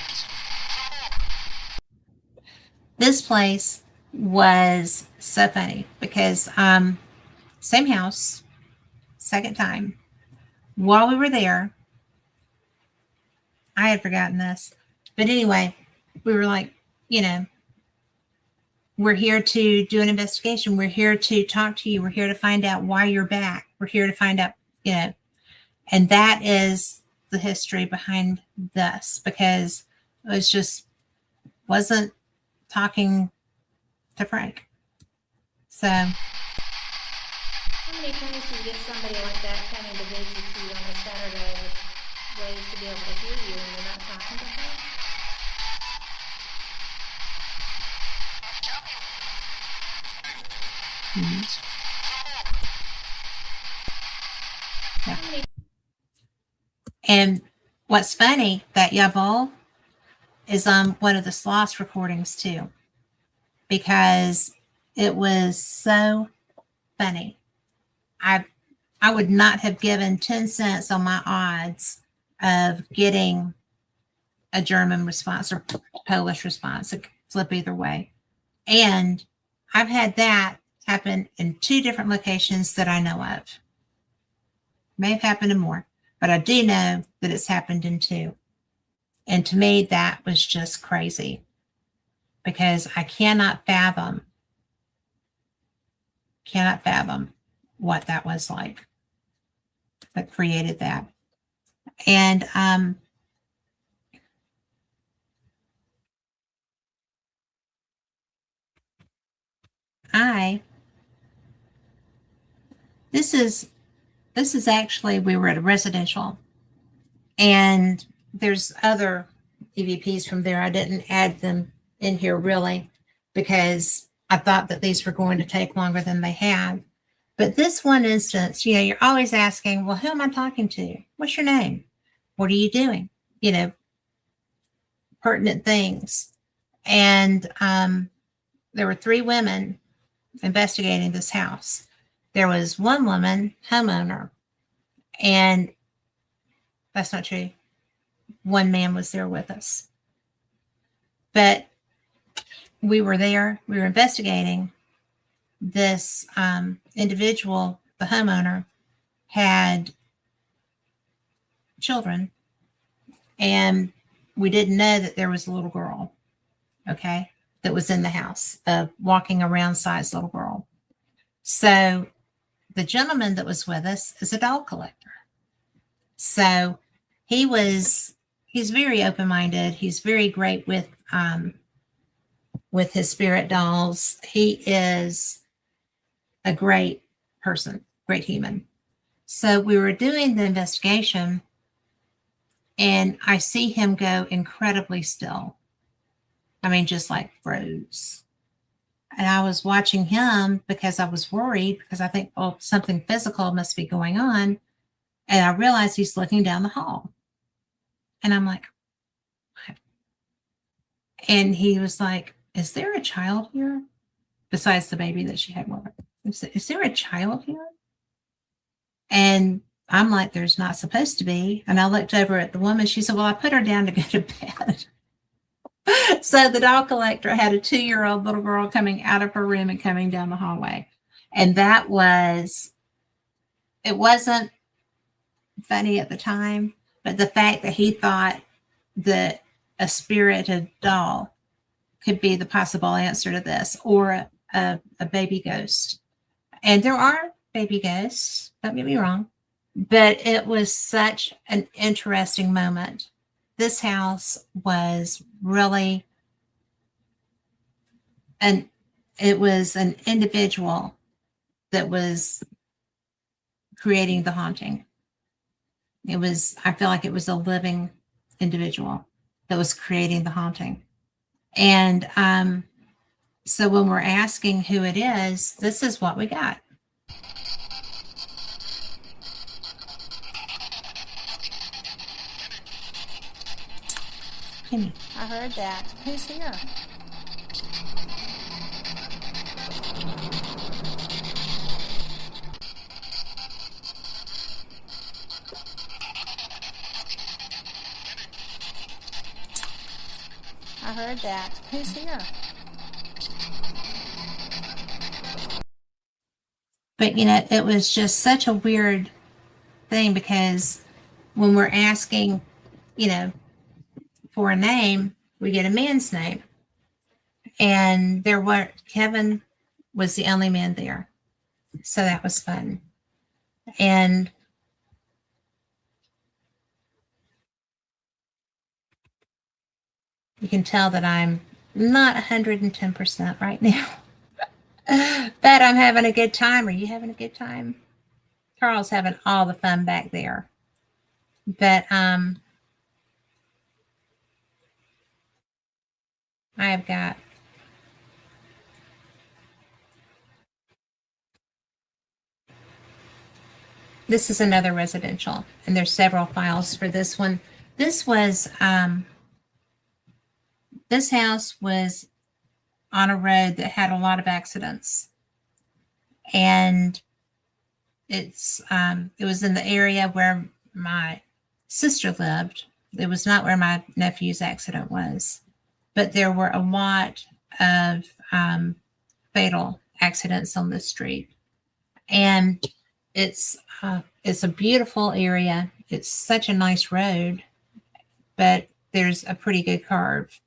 This place was so funny because same house, second time. While we were there, I had forgotten this. But anyway, we were like, we're here to do an investigation. We're here to talk to you. We're here to find out why you're back. We're here to find out, and that is the history behind this because it wasn't talking to Frank. So. How many times do you get somebody like that coming to visit you on a Saturday with ways to be able to hear you and you're not talking to her? Mm-hmm. And what's funny, that Yabol is on one of the Sloss recordings too, because it was so funny. I would not have given 10 cents on my odds of getting a German response or Polish response. It could flip either way. And I've had that happen in 2 different locations that I know of. May have happened in more, but I do know that it's happened in 2. And to me, that was just crazy, because I cannot fathom what that was like that created that. And this is actually, we were at a residential, and there's other EVPs from there. I didn't add them in here really, because I thought that these were going to take longer than they had. But this one instance, you're always asking, well, who am I talking to? What's your name? What are you doing? Pertinent things. And there were 3 women investigating this house. There was one woman, homeowner, and that's not true. One man was there with us. But we were there, we were investigating. This individual, the homeowner, had children, and we didn't know that there was a little girl, okay, that was in the house, a walking around size little girl. So the gentleman that was with us is a doll collector. So he's very open-minded. He's very great with his spirit dolls. He is a great person, great human. So we were doing the investigation, and I see him go incredibly still. I mean, just like froze. And I was watching him because I was worried, because I think, oh, something physical must be going on. And I realized he's looking down the hall. And I'm like, what? And he was like, is there a child here? Besides the baby that she had with her. Is there a child here? And I'm like, there's not supposed to be. And I looked over at the woman. She said, well, I put her down to go to bed. So the doll collector had a 2-year-old little girl coming out of her room and coming down the hallway. And it wasn't funny at the time, but the fact that he thought that a spirited doll could be the possible answer to this, or a baby ghost. And there are baby ghosts, don't get me wrong, but it was such an interesting moment. This house was really it was an individual that was creating the haunting. I feel like it was a living individual that was creating the haunting. And so when we're asking who it is, this is what we got. Penny. I heard that. Who's here? I heard that. Who's here? But, it was just such a weird thing, because when we're asking, for a name, we get a man's name. And Kevin was the only man there. So that was fun. And you can tell that I'm not 110% right now. But I'm having a good time. Are you having a good time? Carl's having all the fun back there. But I have got this is another residential, and there's several files for this one. This was this house was on a road that had a lot of accidents, and it was in the area where my sister lived. It was not where my nephew's accident was, but there were a lot of fatal accidents on this street, and it's a beautiful area. It's such a nice road, but there's a pretty good curve.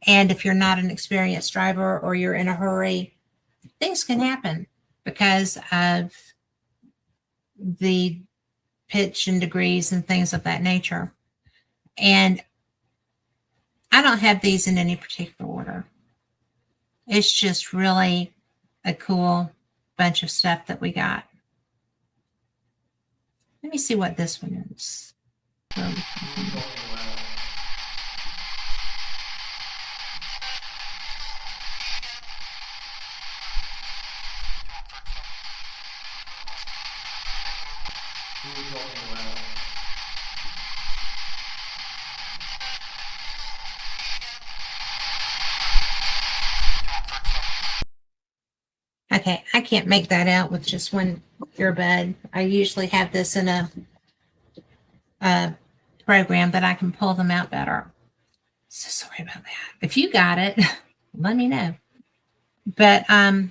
And if you're not an experienced driver or you're in a hurry, things can happen because of the pitch and degrees and things of that nature. And I don't have these in any particular order. It's just really a cool bunch of stuff that we got. Let me see what this one is. Okay, I can't make that out with just one earbud. I usually have this in a program that I can pull them out better. So sorry about that. If you got it, let me know. But oh,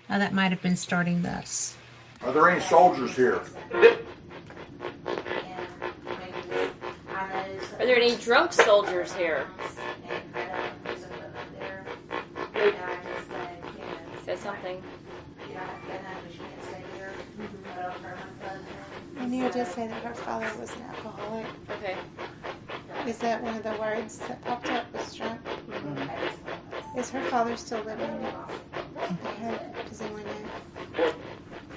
that might have been starting this. Are there any soldiers here? Are there any drunk soldiers here? Said something. And you just say that her father was an alcoholic. Okay. Is that one of the words that popped up? Was drunk? Is her father still living? Okay. Does anyone know?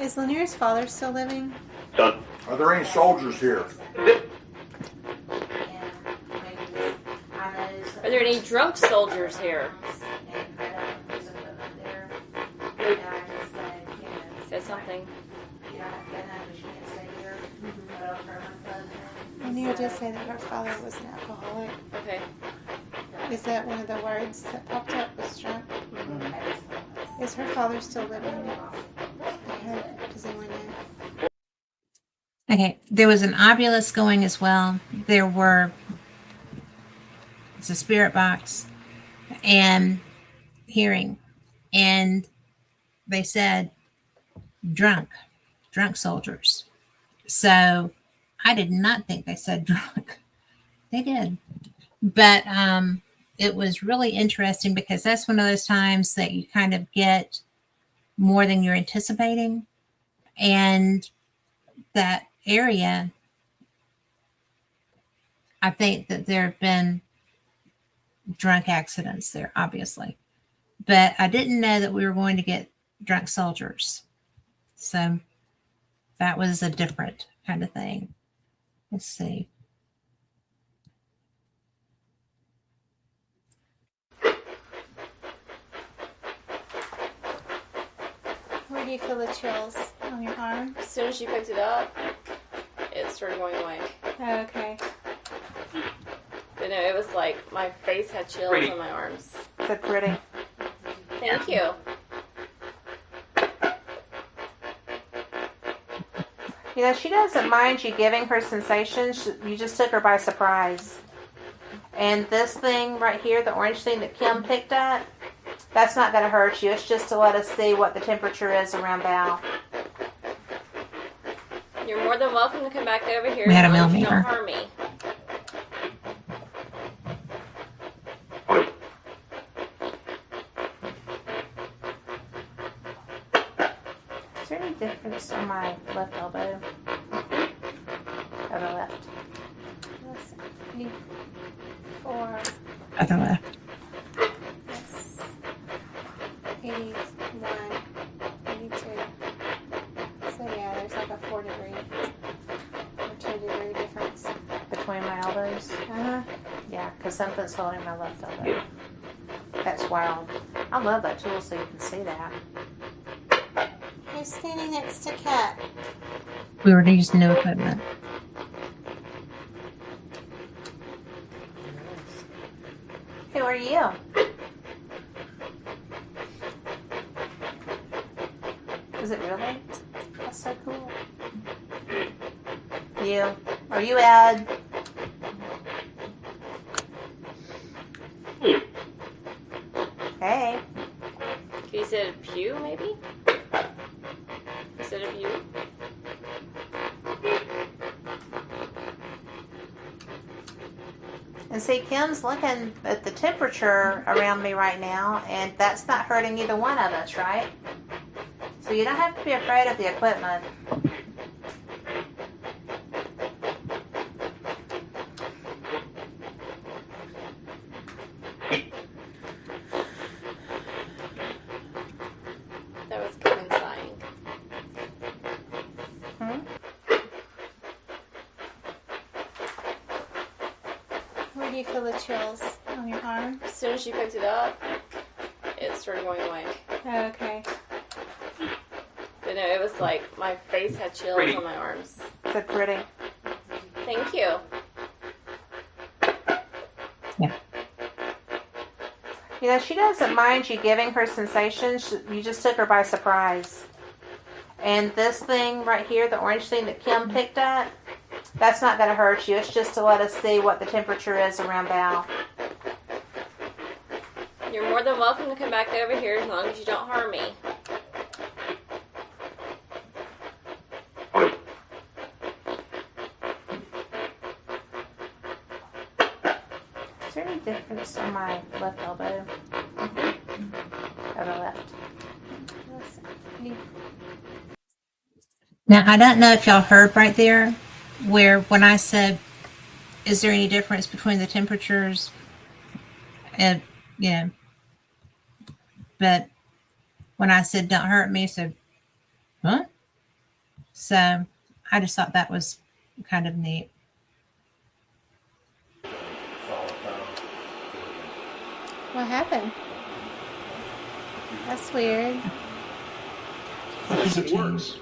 Is Lanier's father still living? Done. Are there any soldiers here? Are there any drunk soldiers here? Said something. And you just say that her father was an alcoholic. Okay. Is that one of the words that popped up? Was drunk? Is her father still living? Okay. Does anyone know? Okay, there was an obulus going as well. There were, it's a spirit box and hearing. And they said drunk soldiers. So I did not think they said drunk. They did. But it was really interesting because that's one of those times that you kind of get more than you're anticipating. And that area, I think that there have been drunk accidents there, obviously. But I didn't know that we were going to get drunk soldiers. So that was a different kind of thing. Let's see. Where do you feel the chills on your arm? As soon as she picked it up, it started going away. Oh, okay. But no, it was like my face had chills on my arms. So pretty. Thank you. You know, she doesn't mind you giving her sensations. You just took her by surprise. And this thing right here, the orange thing that Kim picked up, that's not going to hurt you. It's just to let us see what the temperature is around Val. You're more than welcome to come back over here. We had a as long as you millimeter. don't harm me. Is there any difference on my left elbow? Other left. Let's see. 4. Other left. That's 81, 82. So yeah, there's like a 4 degree or 2 degree difference. Between my elbows? Uh-huh. Yeah, because something's holding my left elbow. That's wild. I love that tool so you can see that. Who's standing next to Kat? We were using new equipment. Who are you? Is it really? That's so cool. You. Are you Ed? Hey. You said pew, maybe? Instead of you? And see, Kim's looking at the temperature around me right now, and that's not hurting either one of us, right? So you don't have to be afraid of the equipment. That was Kevin sighing. Where do you feel the chills on your arm? As soon as she picked it up, it started going away. Oh, okay. But no, it was like my face had chills on my arms. So pretty. Thank you. You know, she doesn't mind you giving her sensations. You just took her by surprise. And this thing right here, the orange thing that Kim picked up, that's not going to hurt you. It's just to let us see what the temperature is around Val. You're more than welcome to come back over here as long as you don't harm me. Is there any difference on my left elbow? Or the left? Now, I don't know if y'all heard right there where when I said, is there any difference between the temperatures? And, yeah. But when I said, don't hurt me, I said, huh? So I just thought that was kind of neat. What happened? That's weird. Yes, it works.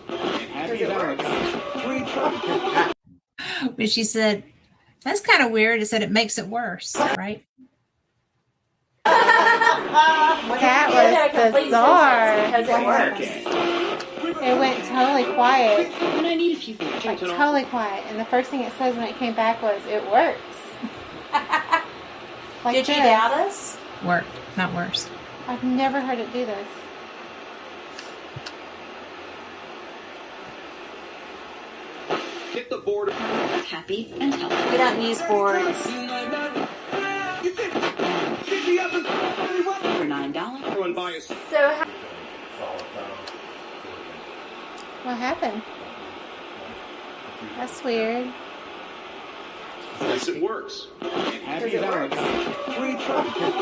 Happy Valentine's. Free chocolate. But she said, that's kind of weird. It said it makes it worse, right? That was bizarre. Because it works. It went totally quiet. And I need a few things. Like totally quiet. And the first thing it says when it came back was, it works. Like Did you this. doubt us? Worked, not worse. I've never heard it do this. Hit the board. Happy and healthy. We don't use boards. For $9. Everyone buy us. So how What happened? That's weird. Yes, it works. Happy Valentine's. Free chocolate.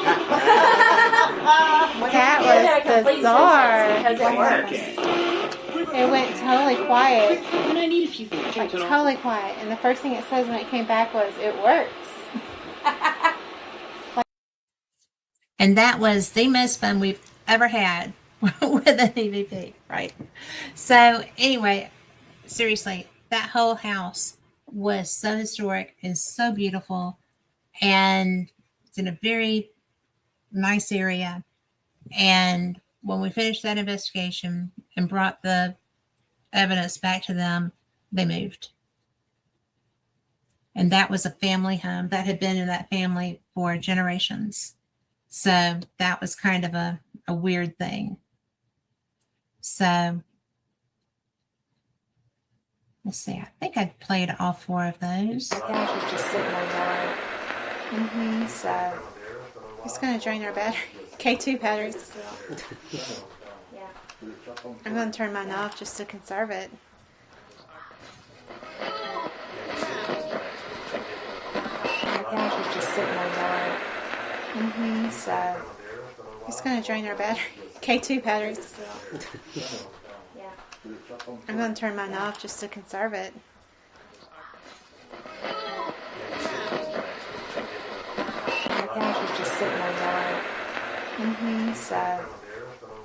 That was bizarre. because it works. It went totally quiet. And I need a few things. Like totally quiet. And the first thing it says when it came back was, it works. And that was the most fun we've ever had with an EVP, right? So anyway, seriously, that whole house was so historic and so beautiful. And it's in a very nice area. And when we finished that investigation and brought the evidence back to them, they moved. And that was a family home that had been in that family for generations. So that was kind of a weird thing. So let's see. I think I played all 4 of those. The couch was just sitting on yard. Mm-hmm. So It's going to drain our battery. K2 batteries. I'm going to turn mine off just to conserve it. the couch was just sitting on yard. Mm-hmm. So It's going to drain our battery. K2 batteries. I'm going to turn mine off just to conserve it. the couch was just sitting on yard. Mm-hmm. So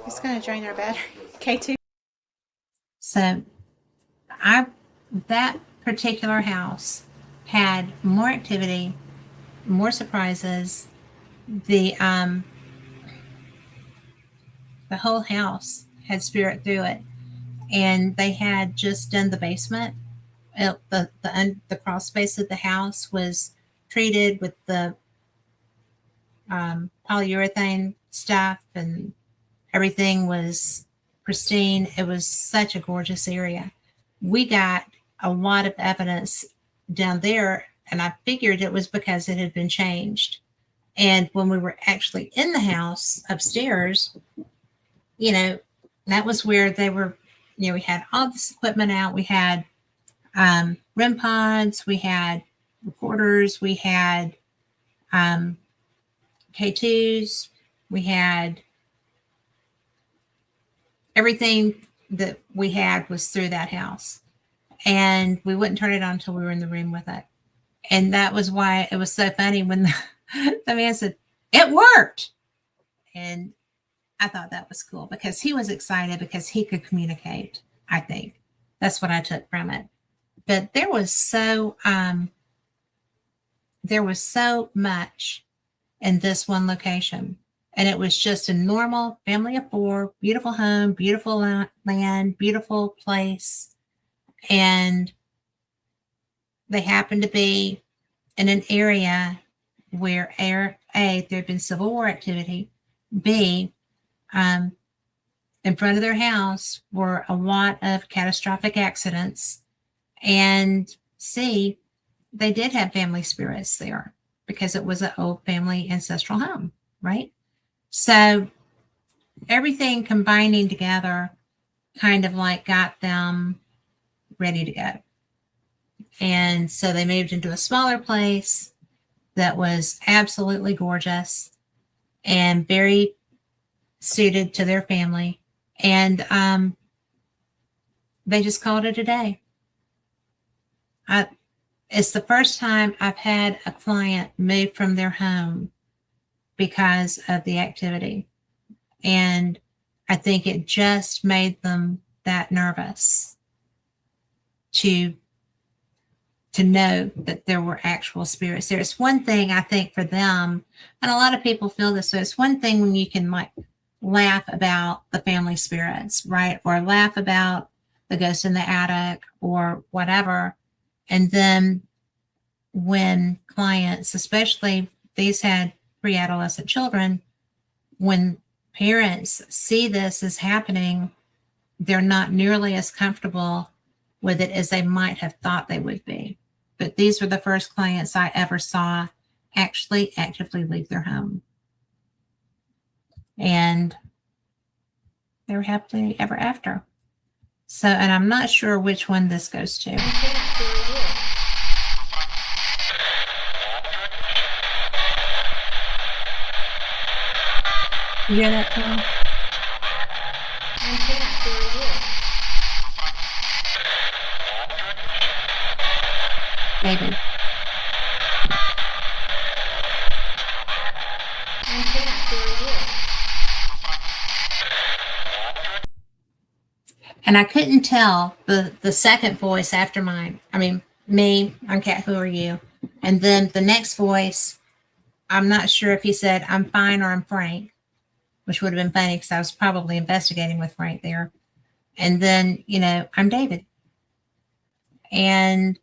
It's going to drain our battery. K2. So that particular house had more activity, more surprises. The whole house had spirit through it, and they had just done the basement. The crawl space of the house was treated with the polyurethane stuff, and everything was pristine. It was such a gorgeous area. We got a lot of evidence down there, and I figured it was because it had been changed. And when we were actually in the house upstairs, that was where they were. We had all this equipment out. We had REM pods, we had recorders, we had K2s, we had everything that we had was through that house. And we wouldn't turn it on until we were in the room with it. And that was why it was so funny when the man said, "It worked." And I thought that was cool because he was excited because he could communicate, I think. That's what I took from it. But there was so much in this one location. And it was just a normal family of four, beautiful home, beautiful land, beautiful place. And they happened to be in an area where A, there had been Civil War activity, B, in front of their house were a lot of catastrophic accidents, and C, they did have family spirits there because it was an old family ancestral home, right? So everything combining together kind of like got them ready to go. And so they moved into a smaller place that was absolutely gorgeous and very suited to their family. And they just called it a day. It's the first time I've had a client move from their home because of the activity. And I think it just made them that nervous to know that there were actual spirits there. It's one thing, I think, for them, and a lot of people feel this way. It's one thing when you can like laugh about the family spirits, right? Or laugh about the ghost in the attic or whatever. And then when clients, especially these had pre-adolescent children, when parents see this as happening, they're not nearly as comfortable with it as they might have thought they would be. But these were the first clients I ever saw actually actively leave their home. And they were happily ever after. So, and I'm not sure which one this goes to. You hear that, Tom? Maybe. And I couldn't tell the second voice after mine. I mean, me, I'm Kat, who are you? And then the next voice, I'm not sure if he said, "I'm fine," or "I'm Frank," which would have been funny because I was probably investigating with Frank there. And then, "I'm David." And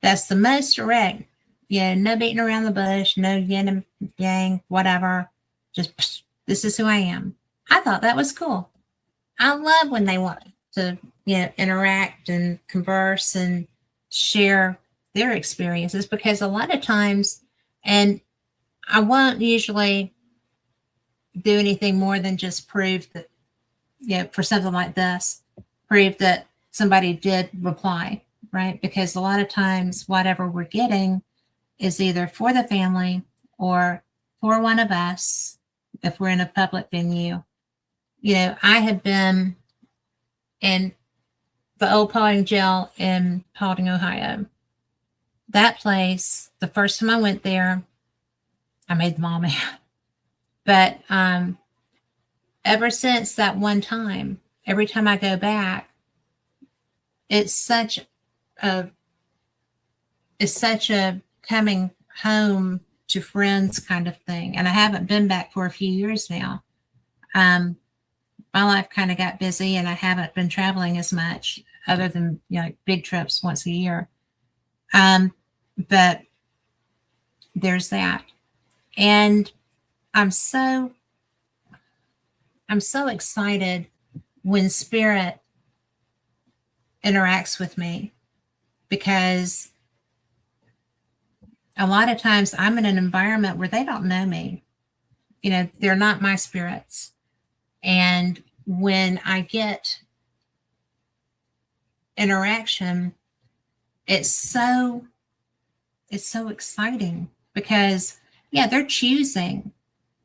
that's the most direct, no beating around the bush, no yin and yang, whatever. Just, this is who I am. I thought that was cool. I love when they want to, interact and converse and share their experiences, because a lot of times, and I won't usually do anything more than just prove that, for something like this, prove that somebody did reply, right? Because a lot of times, whatever we're getting is either for the family or for one of us, if we're in a public venue. I have been in the old Paulding jail in Paulding, Ohio. That place, the first time I went there, I made them all mad. But ever since that one time, every time I go back, it's such a coming home to friends kind of thing. And I haven't been back for a few years now. My life kind of got busy and I haven't been traveling as much other than, like big trips once a year. But there's that. And I'm so excited when Spirit interacts with me, because a lot of times I'm in an environment where they don't know me. They're not my spirits. And when I get interaction, it's so exciting, because they're choosing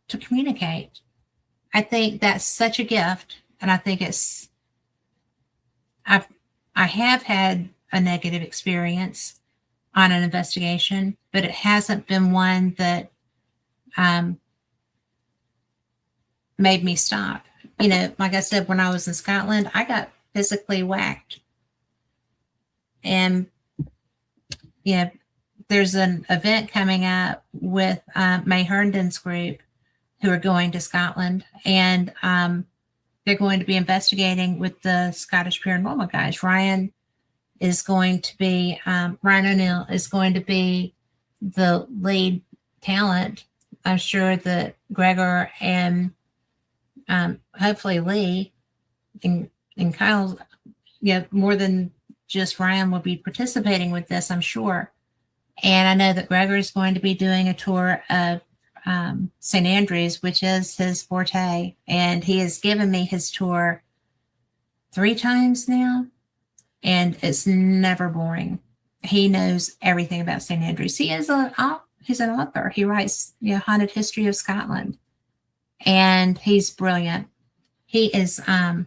to communicate. I think that's such a gift. And I think I have had a negative experience on an investigation, but it hasn't been one that made me stop. Like I said, when I was in Scotland, I got physically whacked. And there's an event coming up with May Herndon's group, who are going to Scotland, and they're going to be investigating with the Scottish Paranormal guys. Ryan O'Neill is going to be the lead talent. I'm sure that Gregor and hopefully Lee and Kyle, more than just Ryan, will be participating with this, I'm sure. And I know that Gregor is going to be doing a tour of St. Andrews, which is his forte. And he has given me his tour 3 times now, and it's never boring. He knows everything about St. Andrews. He's an author. He writes, Haunted History of Scotland, and he's brilliant. He is, Ryan,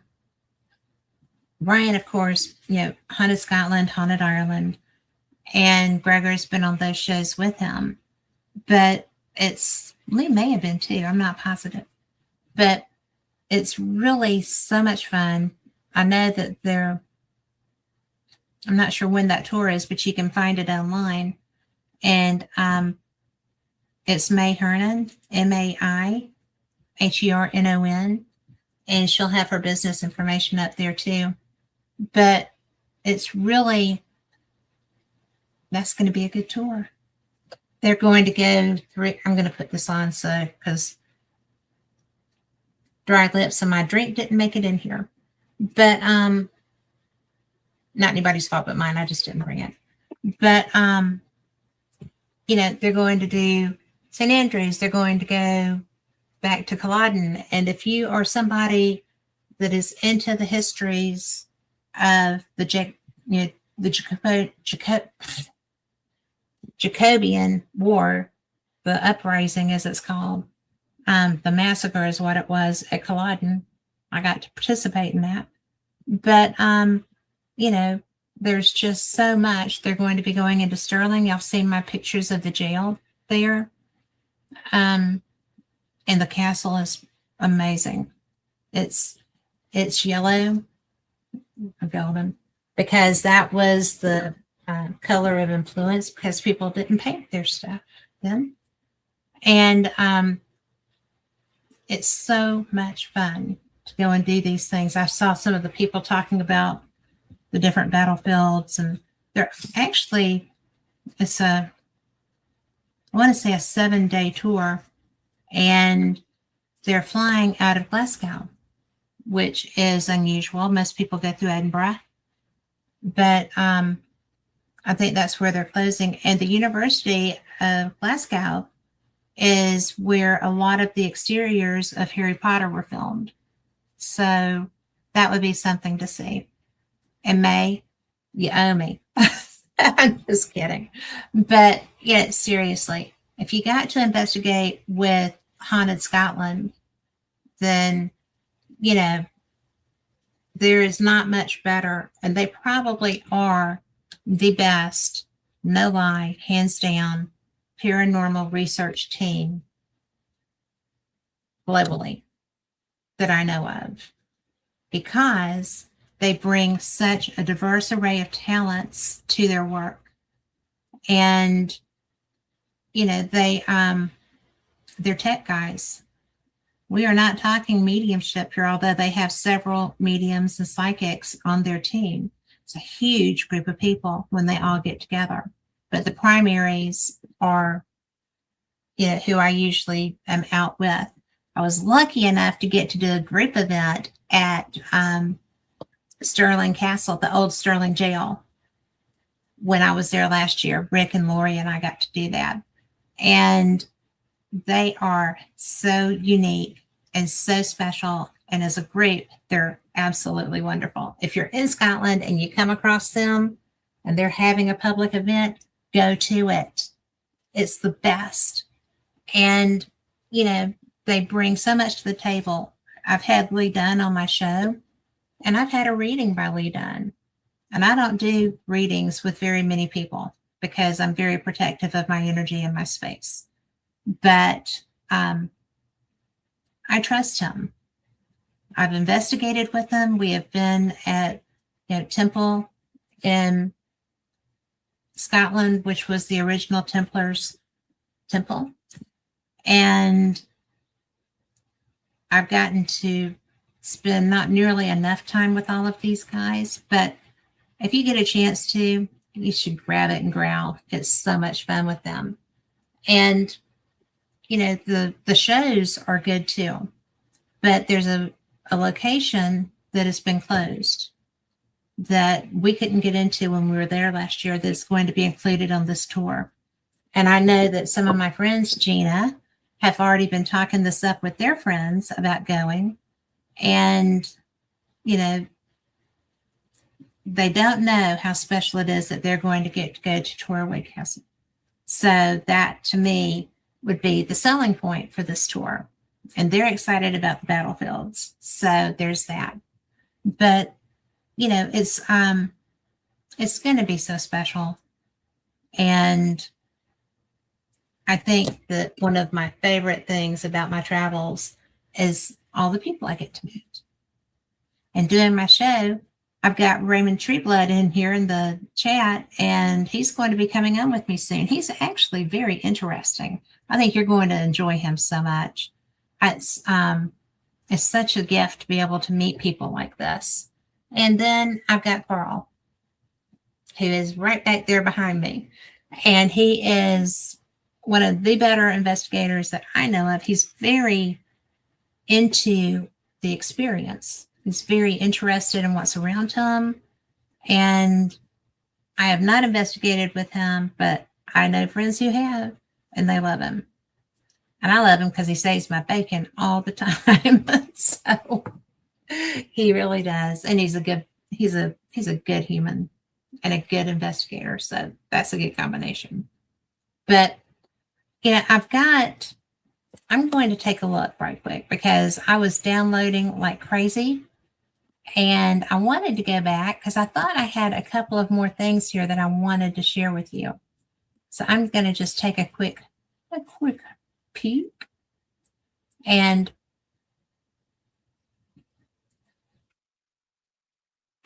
of course, Haunted Scotland, Haunted Ireland, and Gregor's been on those shows with him. But Lee may have been too, I'm not positive. But it's really so much fun. I know that I'm not sure when that tour is, but you can find it online. And it's May Hernon, MaiHernon, and she'll have her business information up there too. But it's really, that's going to be a good tour. They're going to go through, I'm going to put this on because dry lips and my drink didn't make it in here. But not anybody's fault but mine. I just didn't bring it. But they're going to do St. Andrews. They're going to go back to Culloden. And if you are somebody that is into the histories of the Jacobean War, the uprising as it's called, the massacre is what it was at Culloden. I got to participate in that. But there's just so much. They're going to be going into Stirling. Y'all seen my pictures of the jail there. And the castle is amazing. It's yellow, golden, because that was the color of influence, because people didn't paint their stuff then. And it's so much fun to go and do these things. I saw some of the people talking about the different battlefields, and they're actually, I want to say a 7-day tour, and they're flying out of Glasgow, which is unusual. Most people go through Edinburgh, but I think that's where they're closing. And the University of Glasgow is where a lot of the exteriors of Harry Potter were filmed. So that would be something to see. And May, you owe me. I'm just kidding. But seriously, if you got to investigate with Haunted Scotland, then, there is not much better. And they probably are the best, no lie, hands down, paranormal research team globally. that I know of, because they bring such a diverse array of talents to their work. And, you know, they're tech guys. We are not talking mediumship here, although they have several mediums and psychics on their team. It's a huge group of people when they all get together. But the primaries are, you know, who I usually am out with. I was lucky enough to get to do a group event at Sterling Castle, the old Sterling jail, when I was there last year. Rick and Lori and I got to do that. And they are so unique and so special. And as a group, they're absolutely wonderful. If you're in Scotland and you come across them and they're having a public event, go to it. It's the best. And, you know, they bring so much to the table. I've had Lee Dunn on my show, and I've had a reading by Lee Dunn. And I don't do readings with very many people because I'm very protective of my energy and my space. But I trust him. I've investigated with him. We have been at, you know, Temple in Scotland, which was the original Templars temple. And I've gotten to spend not nearly enough time with all of these guys, but if you get a chance to, you should grab it and growl. It's so much fun with them. And, you know, the shows are good too, but there's a location that has been closed that we couldn't get into when we were there last year that's going to be included on this tour. And I know that some of my friends, Gina, have already been talking this up with their friends about going. And, you know, they don't know how special it is that they're going to get to go to Torway Castle. So that, to me, would be the selling point for this tour. And they're excited about the battlefields. So there's that. But, you know, it's going to be so special. And I think that one of my favorite things about my travels is all the people I get to meet. And doing my show, I've got Raymond Treeblood in here in the chat, and he's going to be coming on with me soon. He's actually very interesting. I think you're going to enjoy him so much. It's such a gift to be able to meet people like this. And then I've got Carl, who is right back there behind me. And he is one of the better investigators that I know of. He's very into the experience. He's very interested in what's around him. And I have not investigated with him, but I know friends who have, and they love him. And I love him because he saves my bacon all the time. So he really does. And he's a good human and a good investigator. So that's a good combination. But, you know, I'm going to take a look right quick because I was downloading like crazy. And I wanted to go back because I thought I had a couple of more things here that I wanted to share with you. So I'm going to just take a quick peek. And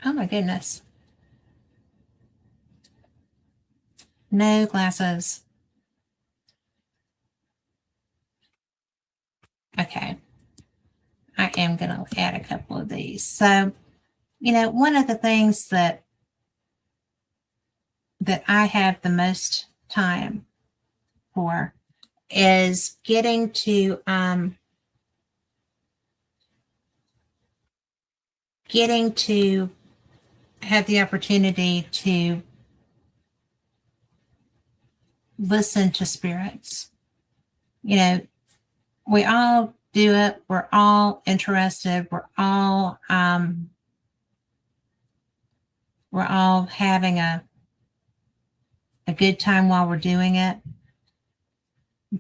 oh my goodness. No glasses. Okay. I am going to add a couple of these. So, you know, one of the things that I have the most time for is getting to have the opportunity to listen to spirits. You know, we all do it. We're all interested. We're all having a good time while we're doing it.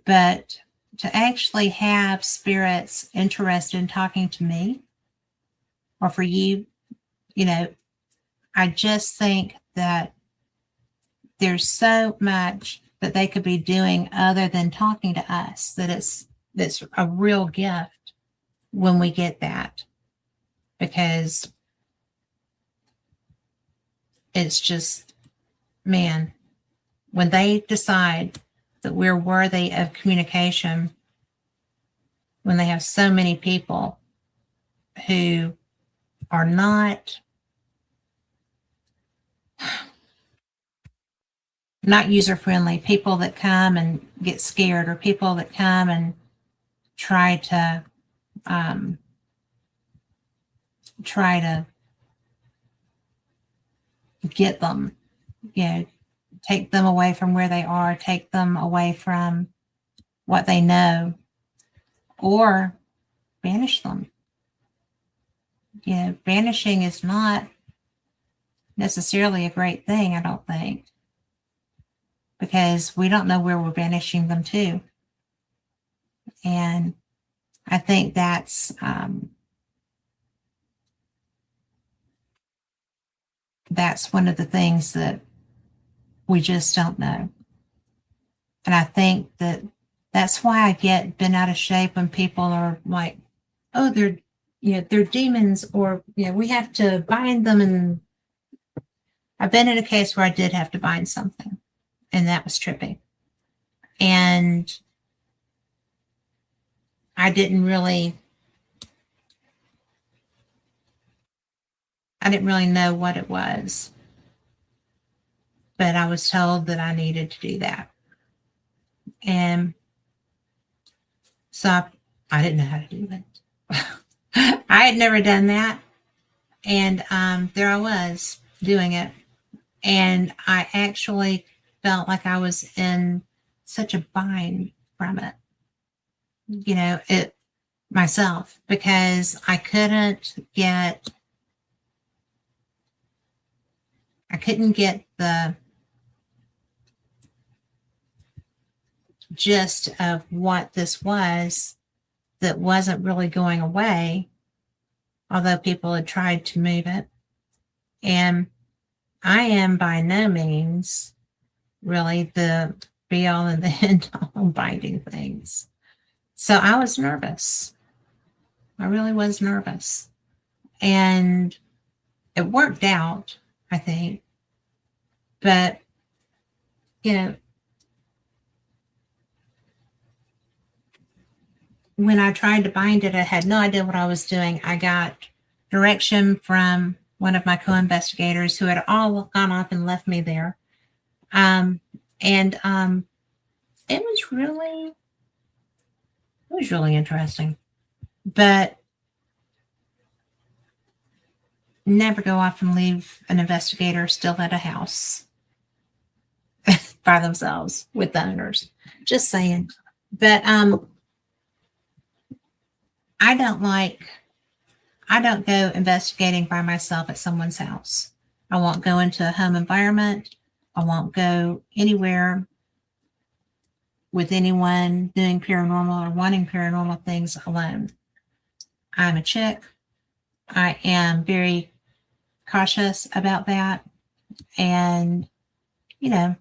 But to actually have spirits interested in talking to me or for you, you know, I just think that there's so much that they could be doing other than talking to us, that it's a real gift. when we get that, because it's just, man, when they decide that we're worthy of communication, when they have so many people who are not user friendly, people that come and get scared, or people that come and try to get them, take them away from where they are, take them away from what they know, or banish them. Banishing is not necessarily a great thing, I don't think, because we don't know where we're banishing them to. And I think that's one of the things that we just don't know. And I think that's why I get bent out of shape when people are like, oh, they're demons, or we have to bind them. And I've been in a case where I did have to bind something, and that was trippy. And I didn't really know what it was, but I was told that I needed to do that. And so I didn't know how to do it. I had never done that. And there I was doing it. And I actually felt like I was in such a bind from it, myself, because I couldn't get the gist of what this was that wasn't really going away, although people had tried to move it. And I am by no means really the be all and the end all binding things. So I was nervous. I really was nervous. And it worked out, I think. But, when I tried to bind it, I had no idea what I was doing. I got direction from one of my co-investigators who had all gone off and left me there. It was really interesting. But never go off and leave an investigator still at a house by themselves with the owners. Just saying. But I don't go investigating by myself at someone's house. I won't go into a home environment. I won't go anywhere with anyone doing paranormal or wanting paranormal things alone. I'm a chick. I am very cautious about that. And, you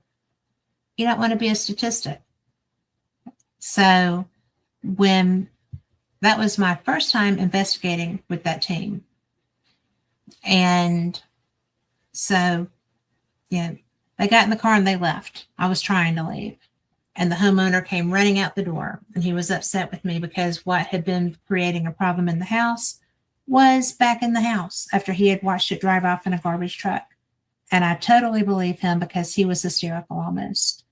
don't want to be a statistic. So when that was my first time investigating with that team. And so, they got in the car and they left. I was trying to leave. And the homeowner came running out the door. And he was upset with me because what had been creating a problem in the house was back in the house after he had watched it drive off in a garbage truck. And I totally believe him because he was hysterical almost.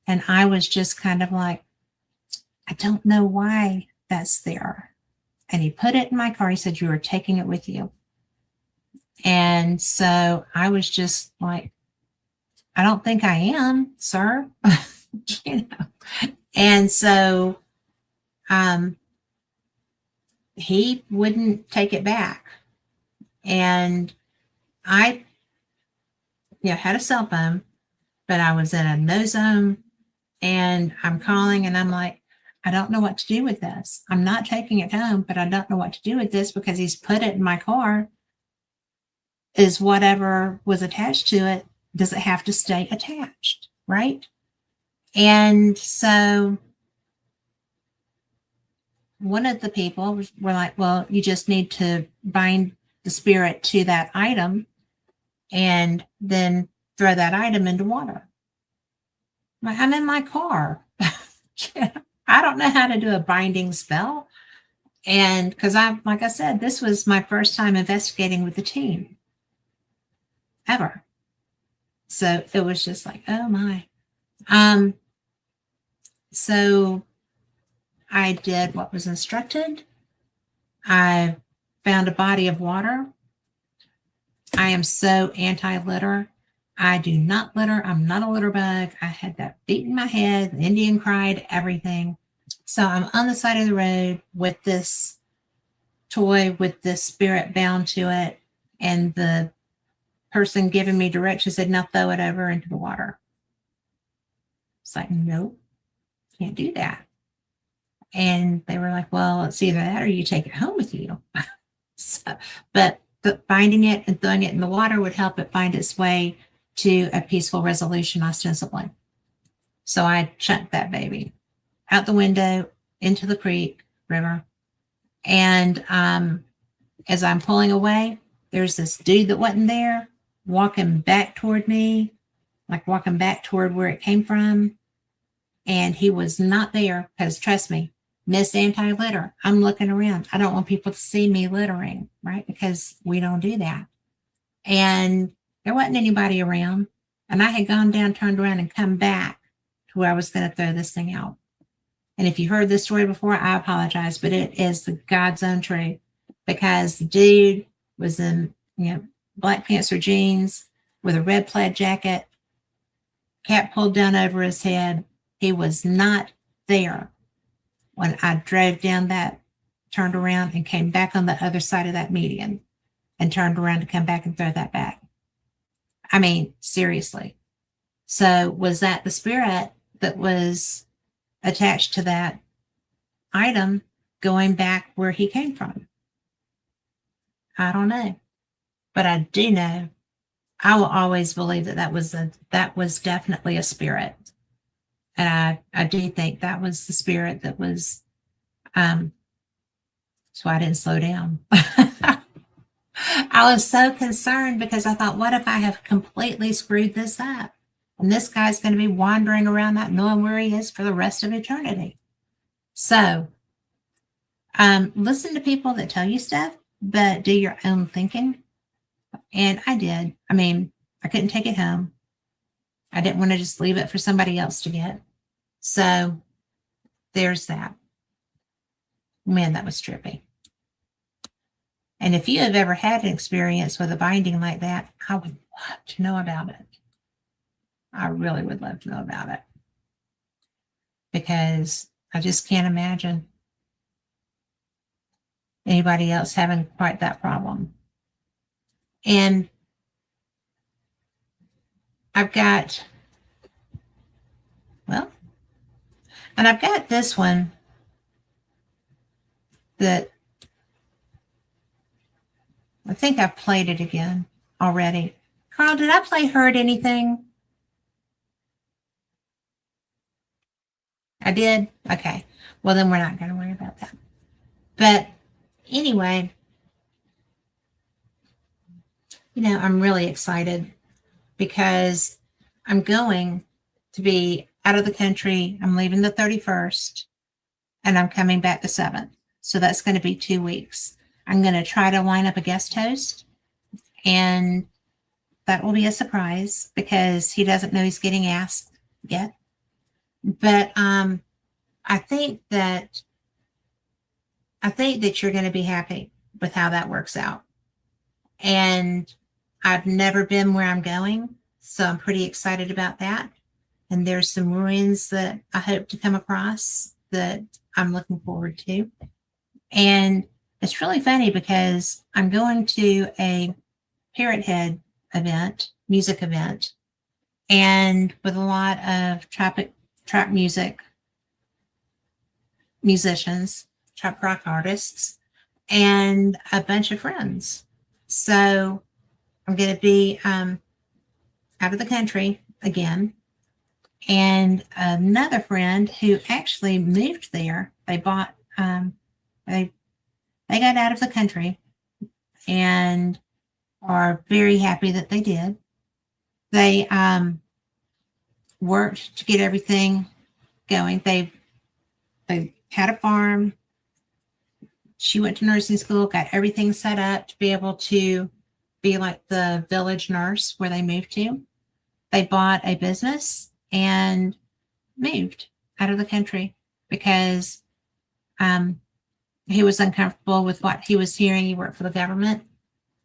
And I was just kind of like, I don't know why that's there. And he put it in my car. He said, you are taking it with you. And so I was just like, I don't think I am, sir. And so he wouldn't take it back. And I had a cell phone, but I was in a no zone, and I'm calling and I'm like, I don't know what to do with this. I'm not taking it home, but I don't know what to do with this because he's put it in my car. Is whatever was attached to it, does it have to stay attached? Right? And so one of the people were like, well, you just need to bind the spirit to that item and then throw that item into water. I'm in my car. I don't know how to do a binding spell. And because like I said, this was my first time investigating with the team ever. So it was just like, oh my. So I did what was instructed. I found a body of water. I am so anti-litter. I do not litter. I'm not a litter bug. I had that beat in my head. The Indian cried, everything. So I'm on the side of the road with this toy with this spirit bound to it. And the person giving me directions said, now throw it over into the water. It's like, nope, can't do that. And they were like, well, it's either that or you take it home with you. But binding it and throwing it in the water would help it find its way to a peaceful resolution, ostensibly. So I chucked that baby out the window into the creek, river. And as I'm pulling away, there's this dude that wasn't there walking back toward me, like walking back toward where it came from. And he was not there because, trust me, Miss Anti-Litter, I'm looking around. I don't want people to see me littering, right? Because we don't do that. And there wasn't anybody around. And I had gone down, turned around, and come back to where I was going to throw this thing out. And if you heard this story before, I apologize, but it is the God's own truth, because the dude was in, Black Panther jeans with a red plaid jacket, cap pulled down over his head. He was not there when I drove down that, turned around and came back on the other side of that median and turned around to come back and throw that back. I mean, seriously. So was that the spirit that was attached to that item going back where he came from? I don't know. But I do know, I will always believe that was definitely a spirit. And I do think that was the spirit that was, that's why I didn't slow down. I was so concerned because I thought, what if I have completely screwed this up? And this guy's going to be wandering around not knowing where he is for the rest of eternity. So, listen to people that tell you stuff, but do your own thinking. And I did. I mean, I couldn't take it home. I didn't want to just leave it for somebody else to get. So there's that. Man, that was trippy. And if you have ever had an experience with a binding like that, I would love to know about it. I really would love to know about it. Because I just can't imagine anybody else having quite that problem. And I've got this one that I think I've played it again already. Carl, did I play Heard Anything? I did? Okay. Well, then we're not going to worry about that. But anyway, I'm really excited because I'm going to be out of the country. I'm leaving the 31st and I'm coming back the 7th. So that's going to be 2 weeks. I'm going to try to line up a guest host, and that will be a surprise because he doesn't know he's getting asked yet. But I think that you're going to be happy with how that works out. And I've never been where I'm going, so I'm pretty excited about that. And there's some ruins that I hope to come across that I'm looking forward to. And it's really funny because I'm going to a Parrot Head event, music event, and with a lot of trap music musicians, trap rock artists, and a bunch of friends. So I'm going to be out of the country again. And another friend who actually moved there, they bought They got out of the country and are very happy that they did. They worked to get everything going. They had a farm. She went to nursing school, got everything set up to be able to be like the village nurse where they moved to. They bought a business and moved out of the country because he was uncomfortable with what he was hearing. He worked for the government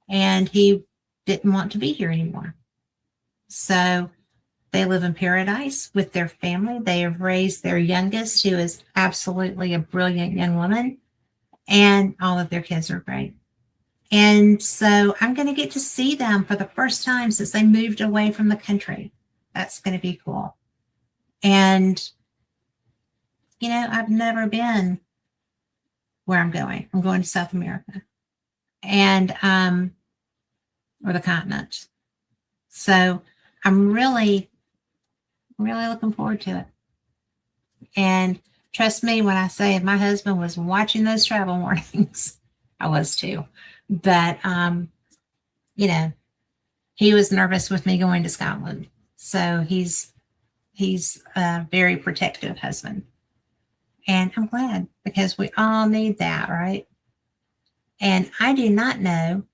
and he didn't want to be here anymore. So they live in paradise with their family. They have raised their youngest, who is absolutely a brilliant young woman, and all of their kids are great. And so I'm going to get to see them for the first time since they moved away from the country. That's going to be cool. And, you know, I've never been where I'm going. I'm going to South America and, or the continent. So I'm really looking forward to it. And trust me when I say my husband was watching those travel warnings, I was too. But, you know, he was nervous with me going to Scotland. So he's a very protective husband. And I'm glad because we all need that, right? And I do not know,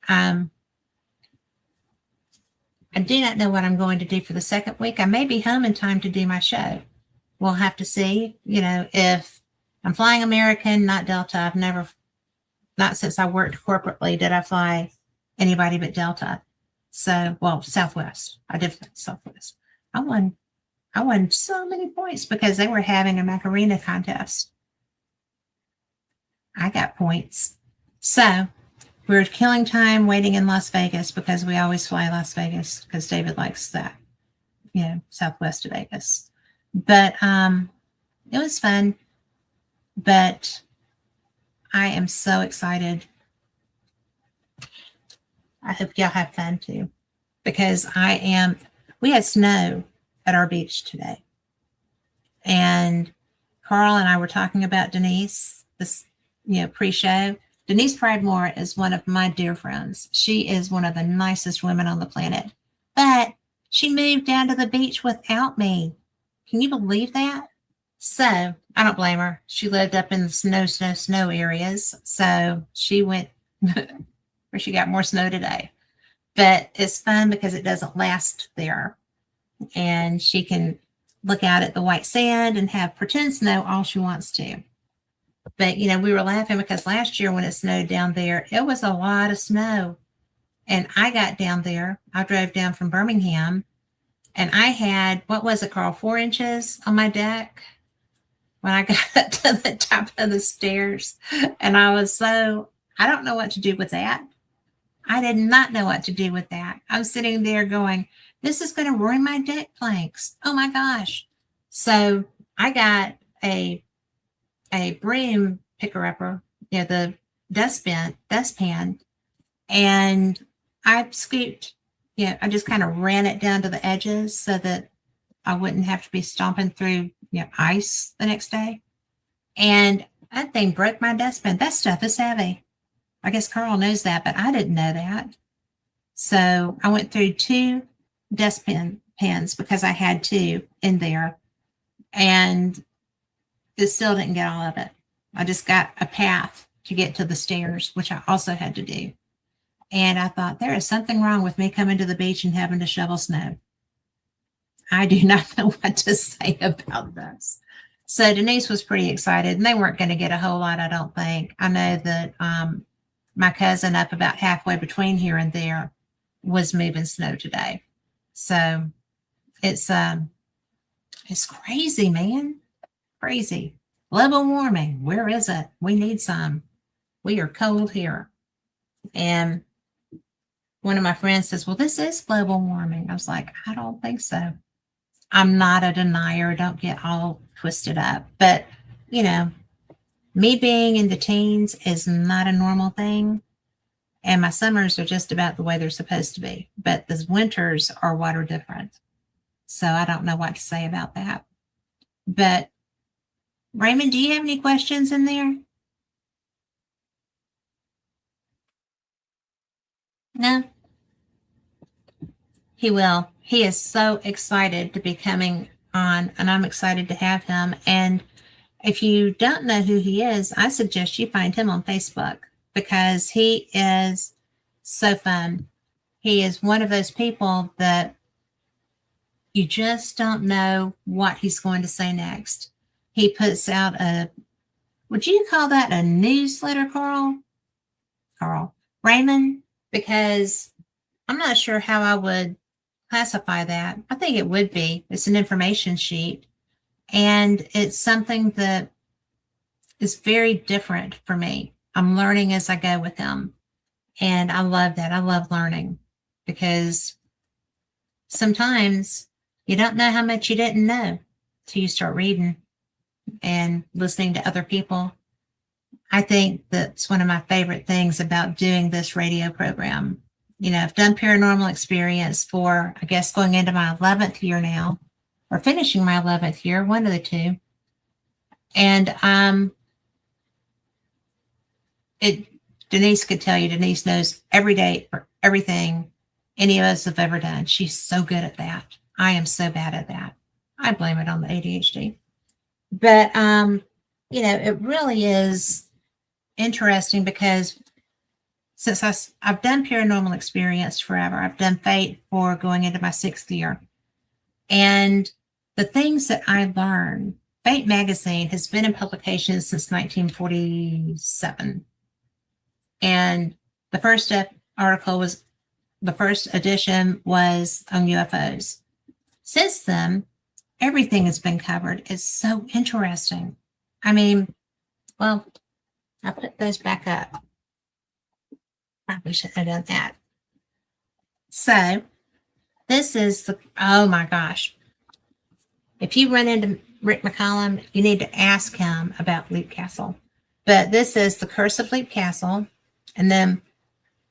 I do not know what I'm going to do for the second week. I may be home in time to do my show. We'll have to see, you know, if I'm flying American, not Delta. I've never, not since I worked corporately, did I fly anybody but Delta. So, well, Southwest. I did fly Southwest. I won so many points because they were having a Macarena contest. I got points. So we're killing time waiting in Las Vegas because we always fly Las Vegas because David likes that, you know, Southwest to Vegas. But it was fun. But I am so excited. I hope y'all have fun too, because we had snow at our beach today. And Carl and I were talking about Denise, this, you know, pre-show. Denise Pridemore is one of my dear friends. She is one of the nicest women on the planet. But she moved down to the beach without me. Can you believe that? So I don't blame her. She lived up in the snow areas. So she went where she got more snow today. But it's fun because it doesn't last there. And she can look out at the white sand and have pretend snow all she wants to. But, you know, we were laughing because last year when it snowed down there, it was a lot of snow. And I got down there. I drove down from Birmingham. And I had, what was it, Carl, 4 inches on my deck when I got up to the top of the stairs. And I was I don't know what to do with that. I did not know what to do with that. I'm sitting there going, this is going to ruin my deck planks. Oh my gosh. So I got a broom picker-upper, you know, the dustpan, and I scooped, you know, I just kind of ran it down to the edges so that I wouldn't have to be stomping through, you know, ice the next day. And that thing broke my dustpan. That stuff is heavy. I guess Carl knows that, but I didn't know that. So I went through 2 dustpan pans because I had 2 in there, and it still didn't get all of it. I just got a path to get to the stairs, which I also had to do. And I thought, there is something wrong with me coming to the beach and having to shovel snow. I do not know what to say about this. So Denise was pretty excited, and they weren't going to get a whole lot, I don't think. I know that my cousin up about halfway between here and there was moving snow today. So it's crazy, man. Crazy. Global warming. Where is it? We need some. We are cold here. And one of my friends says, well, this is global warming. I was like, I don't think so. I'm not a denier. Don't get all twisted up. But, you know, me being in the teens is not a normal thing. And my summers are just about the way they're supposed to be. But the winters are what are different. So I don't know what to say about that. But Raymond, do you have any questions in there? No, he will. He is so excited to be coming on, and I'm excited to have him. And if you don't know who he is, I suggest you find him on Facebook because he is so fun. He is one of those people that you just don't know what he's going to say next. He puts out would you call that a newsletter, Carl? Carl. Raymond? Because I'm not sure how I would classify that. I think it would be. It's an information sheet. And it's something that is very different for me. I'm learning as I go with him. And I love that. I love learning because sometimes you don't know how much you didn't know till you start reading and listening to other people. I think that's one of my favorite things about doing this radio program. You know, I've done paranormal experience for, I guess, going into my 11th year now, or finishing my 11th year, one of the two. And Denise could tell you, Denise knows every date for everything any of us have ever done. She's so good at that. I am so bad at that. I blame it on the ADHD. But, you know, it really is interesting because since I've done paranormal experience forever, I've done Fate for going into my 6th year. And the things that I learned, Fate magazine has been in publication since 1947. And the first article was, the first edition was on UFOs. Since then, everything has been covered. It's so interesting. I mean, well, I put those back up. Probably shouldn't have done that. So, this is the, oh my gosh. If you run into Rick McCollum, you need to ask him about Leap Castle. But this is The Curse of Leap Castle, and then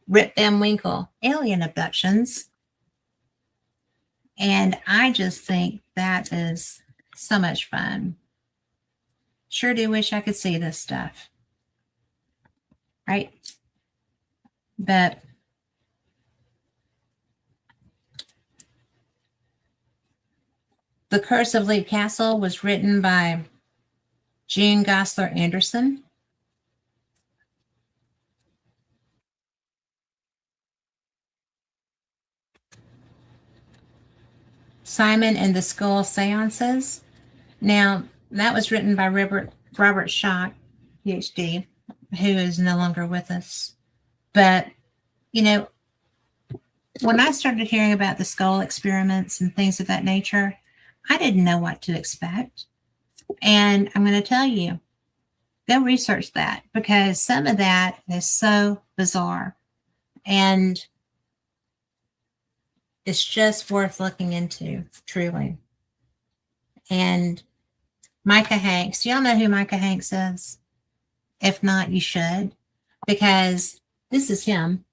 Rip Van Winkle, Alien Abductions. And I just think that is so much fun. Sure do wish I could see this stuff. Right? But The Curse of Leap Castle was written by June Gosler Anderson. Simon and the Skull Seances. Now, that was written by Robert Schock, PhD, who is no longer with us. But, you know, when I started hearing about the skull experiments and things of that nature, I didn't know what to expect. And I'm going to tell you, go research that because some of that is so bizarre. And it's just worth looking into, truly. And Micah Hanks, do y'all know who Micah Hanks is? If not, you should, because this is him.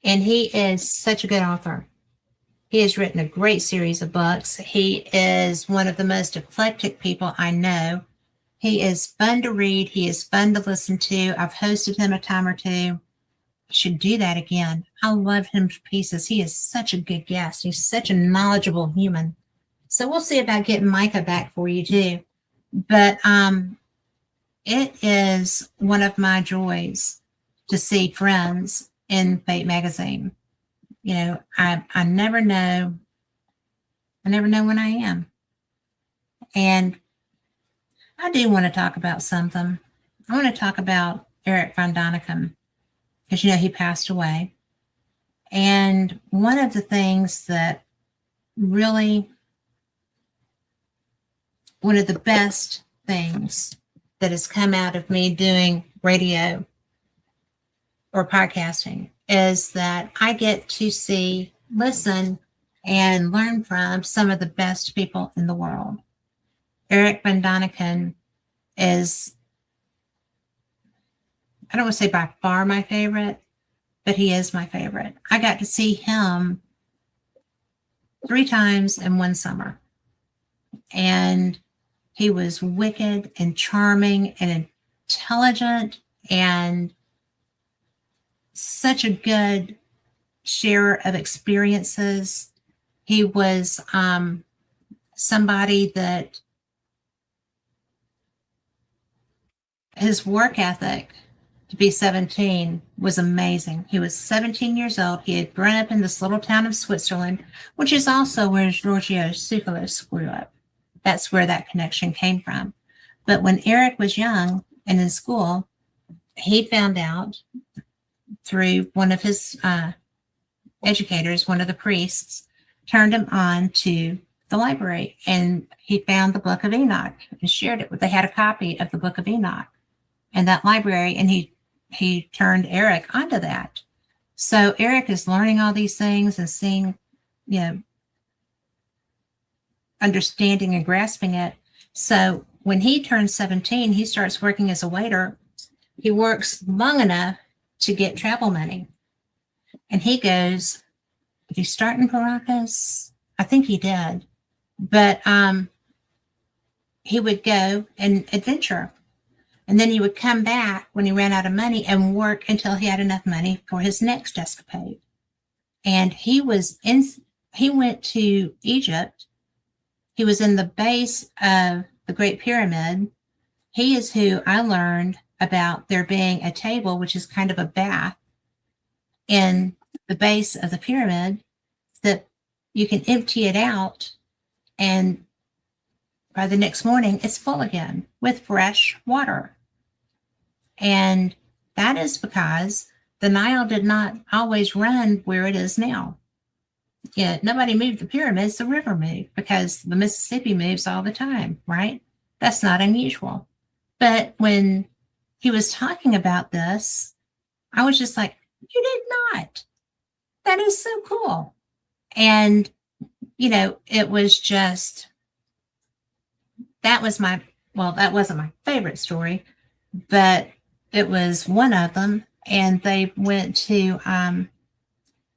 And he is such a good author. He has written a great series of books. He is one of the most eclectic people I know. He is fun to read. He is fun to listen to. I've hosted him a time or two. I should do that again. I love him to pieces. He is such a good guest. He's such a knowledgeable human. So we'll see about getting Micah back for you too. But it is one of my joys to see friends in Fate magazine. You know, I never know. I never know when I am. And I do want to talk about something. I want to talk about Eric von Daniken, because, you know, he passed away. And one of the things that really, one of the best things that has come out of me doing radio or podcasting is that I get to see, listen, and learn from some of the best people in the world. Eric von Daniken is, I don't want to say by far my favorite, but he is my favorite. I got to see him 3 times in one summer. And he was wicked and charming and intelligent and such a good sharer of experiences. He was somebody that his work ethic to be 17 was amazing. He was 17 years old. He had grown up in this little town of Switzerland, which is also where Giorgio Tsoukalos grew up. That's where that connection came from. But when Eric was young and in school, he found out through one of his educators, one of the priests, turned him on to the library, and he found the Book of Enoch and shared it. They had a copy of the Book of Enoch in that library, and he turned Eric onto that. So Eric is learning all these things and seeing, understanding and grasping it. So when he turns 17, he starts working as a waiter. He works long enough to get travel money. And he goes, did he start in Caracas? I think he did. But he would go and adventure. And then he would come back when he ran out of money and work until he had enough money for his next escapade. And he went to Egypt. He was in the base of the Great Pyramid. He is who I learned about there being a table, which is kind of a bath, in the base of the pyramid that you can empty it out, and by the next morning it's full again with fresh water. And that is because the Nile did not always run where it is now. Yeah, nobody moved the pyramids, the river moved, because the Mississippi moves all the time, right? That's not unusual. But when he was talking about this, I was just like, you did not. That is so cool. And, it was just, that wasn't my favorite story, but it was one of them. And they went to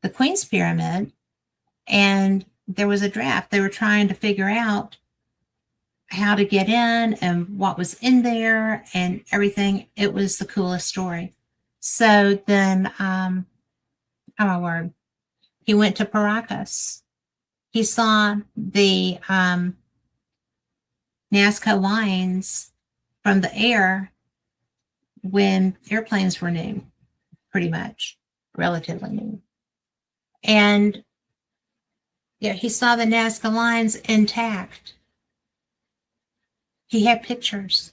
the Queen's Pyramid, and there was a draft. They were trying to figure out how to get in and what was in there and everything. It was the coolest story. So then, oh my word, he went to Paracas. He saw the Nazca lines from the air when airplanes were new, pretty much, relatively new. And he saw the Nazca lines intact. He had pictures.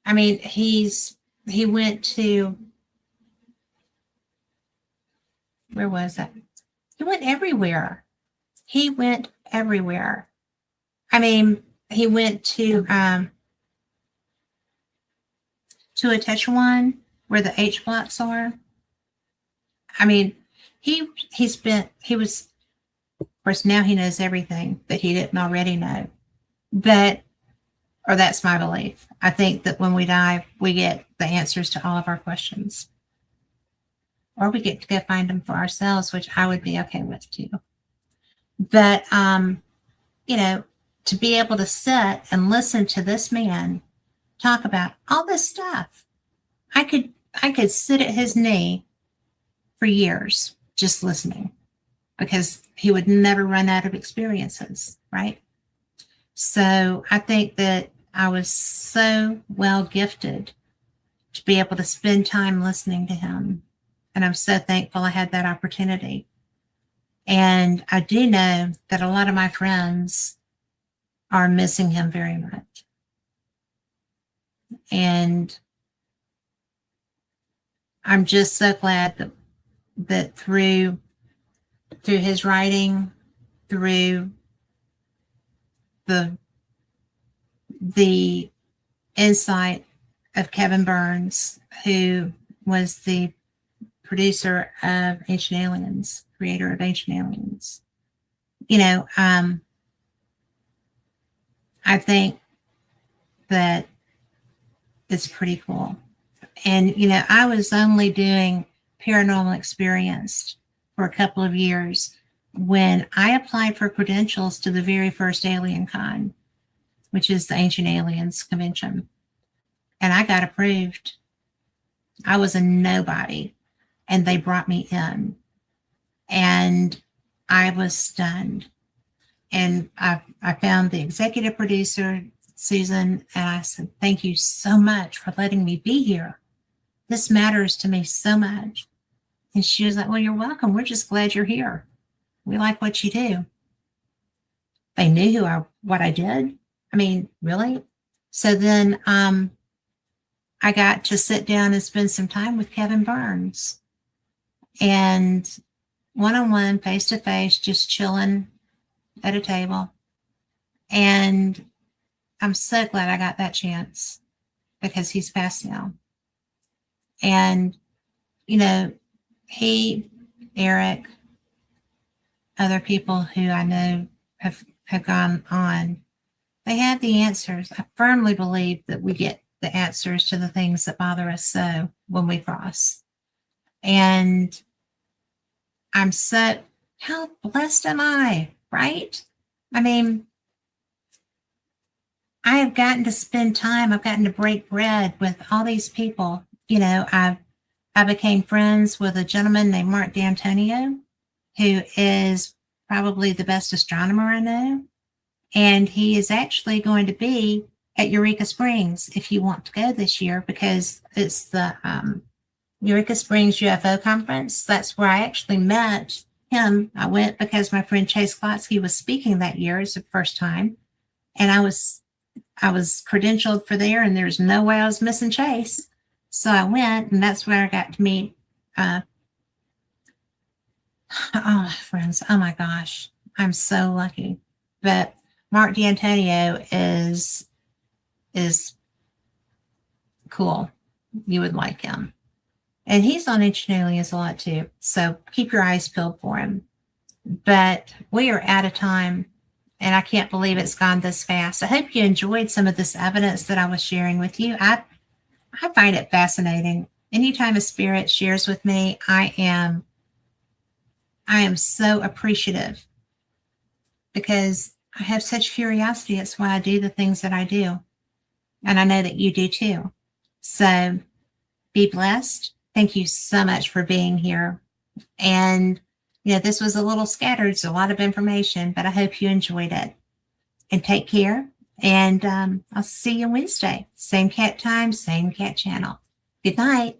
I mean, he went to, where was that? He went everywhere. I mean, he went to Tetuan, where the H blocks are. I mean, he was, of course, now he knows everything that he didn't already know. Or that's my belief. I think that when we die, we get the answers to all of our questions. Or we get to go find them for ourselves, which I would be okay with too. But, to be able to sit and listen to this man talk about all this stuff, I could sit at his knee for years just listening, because he would never run out of experiences, right? So I think that I was so well gifted to be able to spend time listening to him. And I'm so thankful I had that opportunity. And I do know that a lot of my friends are missing him very much. And I'm just so glad that through his writing, through the insight of Kevin Burns, who was the producer of Ancient Aliens, creator of Ancient Aliens, I think that it's pretty cool. And, I was only doing paranormal experience for a couple of years when I applied for credentials to the very first Alien Con, which is the Ancient Aliens Convention. And I got approved. I was a nobody. and they brought me in. And I was stunned. And I found the executive producer, Susan, and I said, thank you so much for letting me be here. This matters to me so much. And she was like, well, you're welcome. We're just glad you're here. We like what you do. They knew what I did. I mean, really? So then I got to sit down and spend some time with Kevin Burns. And one-on-one, face-to-face, just chilling at a table. And I'm so glad I got that chance because he's passed now. And, you know, he, Eric, other people who I know have gone on, they have the answers. I firmly believe that we get the answers to the things that bother us so when we cross. And I'm so, how blessed am I, right? I mean, I have gotten to spend time, I've gotten to break bread with all these people. You know, I became friends with a gentleman named Mark D'Antonio, who is probably the best astronomer I know. And he is actually going to be at Eureka Springs if you want to go this year, because it's the Eureka Springs UFO conference. That's where I actually met him. I went because my friend Chase Klotsky was speaking that year. It's the first time. And I was credentialed for there, and there's no way I was missing Chase. So I went, and that's where I got to meet friends. Oh my gosh. I'm so lucky. But Mark D'Antonio is cool. You would like him. And he's on Ancient Aliens a lot too. So keep your eyes peeled for him. But we are out of time, and I can't believe it's gone this fast. I hope you enjoyed some of this evidence that I was sharing with you. I find it fascinating. Anytime a spirit shares with me, I am so appreciative because I have such curiosity. It's why I do the things that I do. And I know that you do too. So be blessed. Thank you so much for being here. And, you know, this was a little scattered. It's a lot of information, but I hope you enjoyed it. And take care. And I'll see you Wednesday. Same cat time, same cat channel. Good night.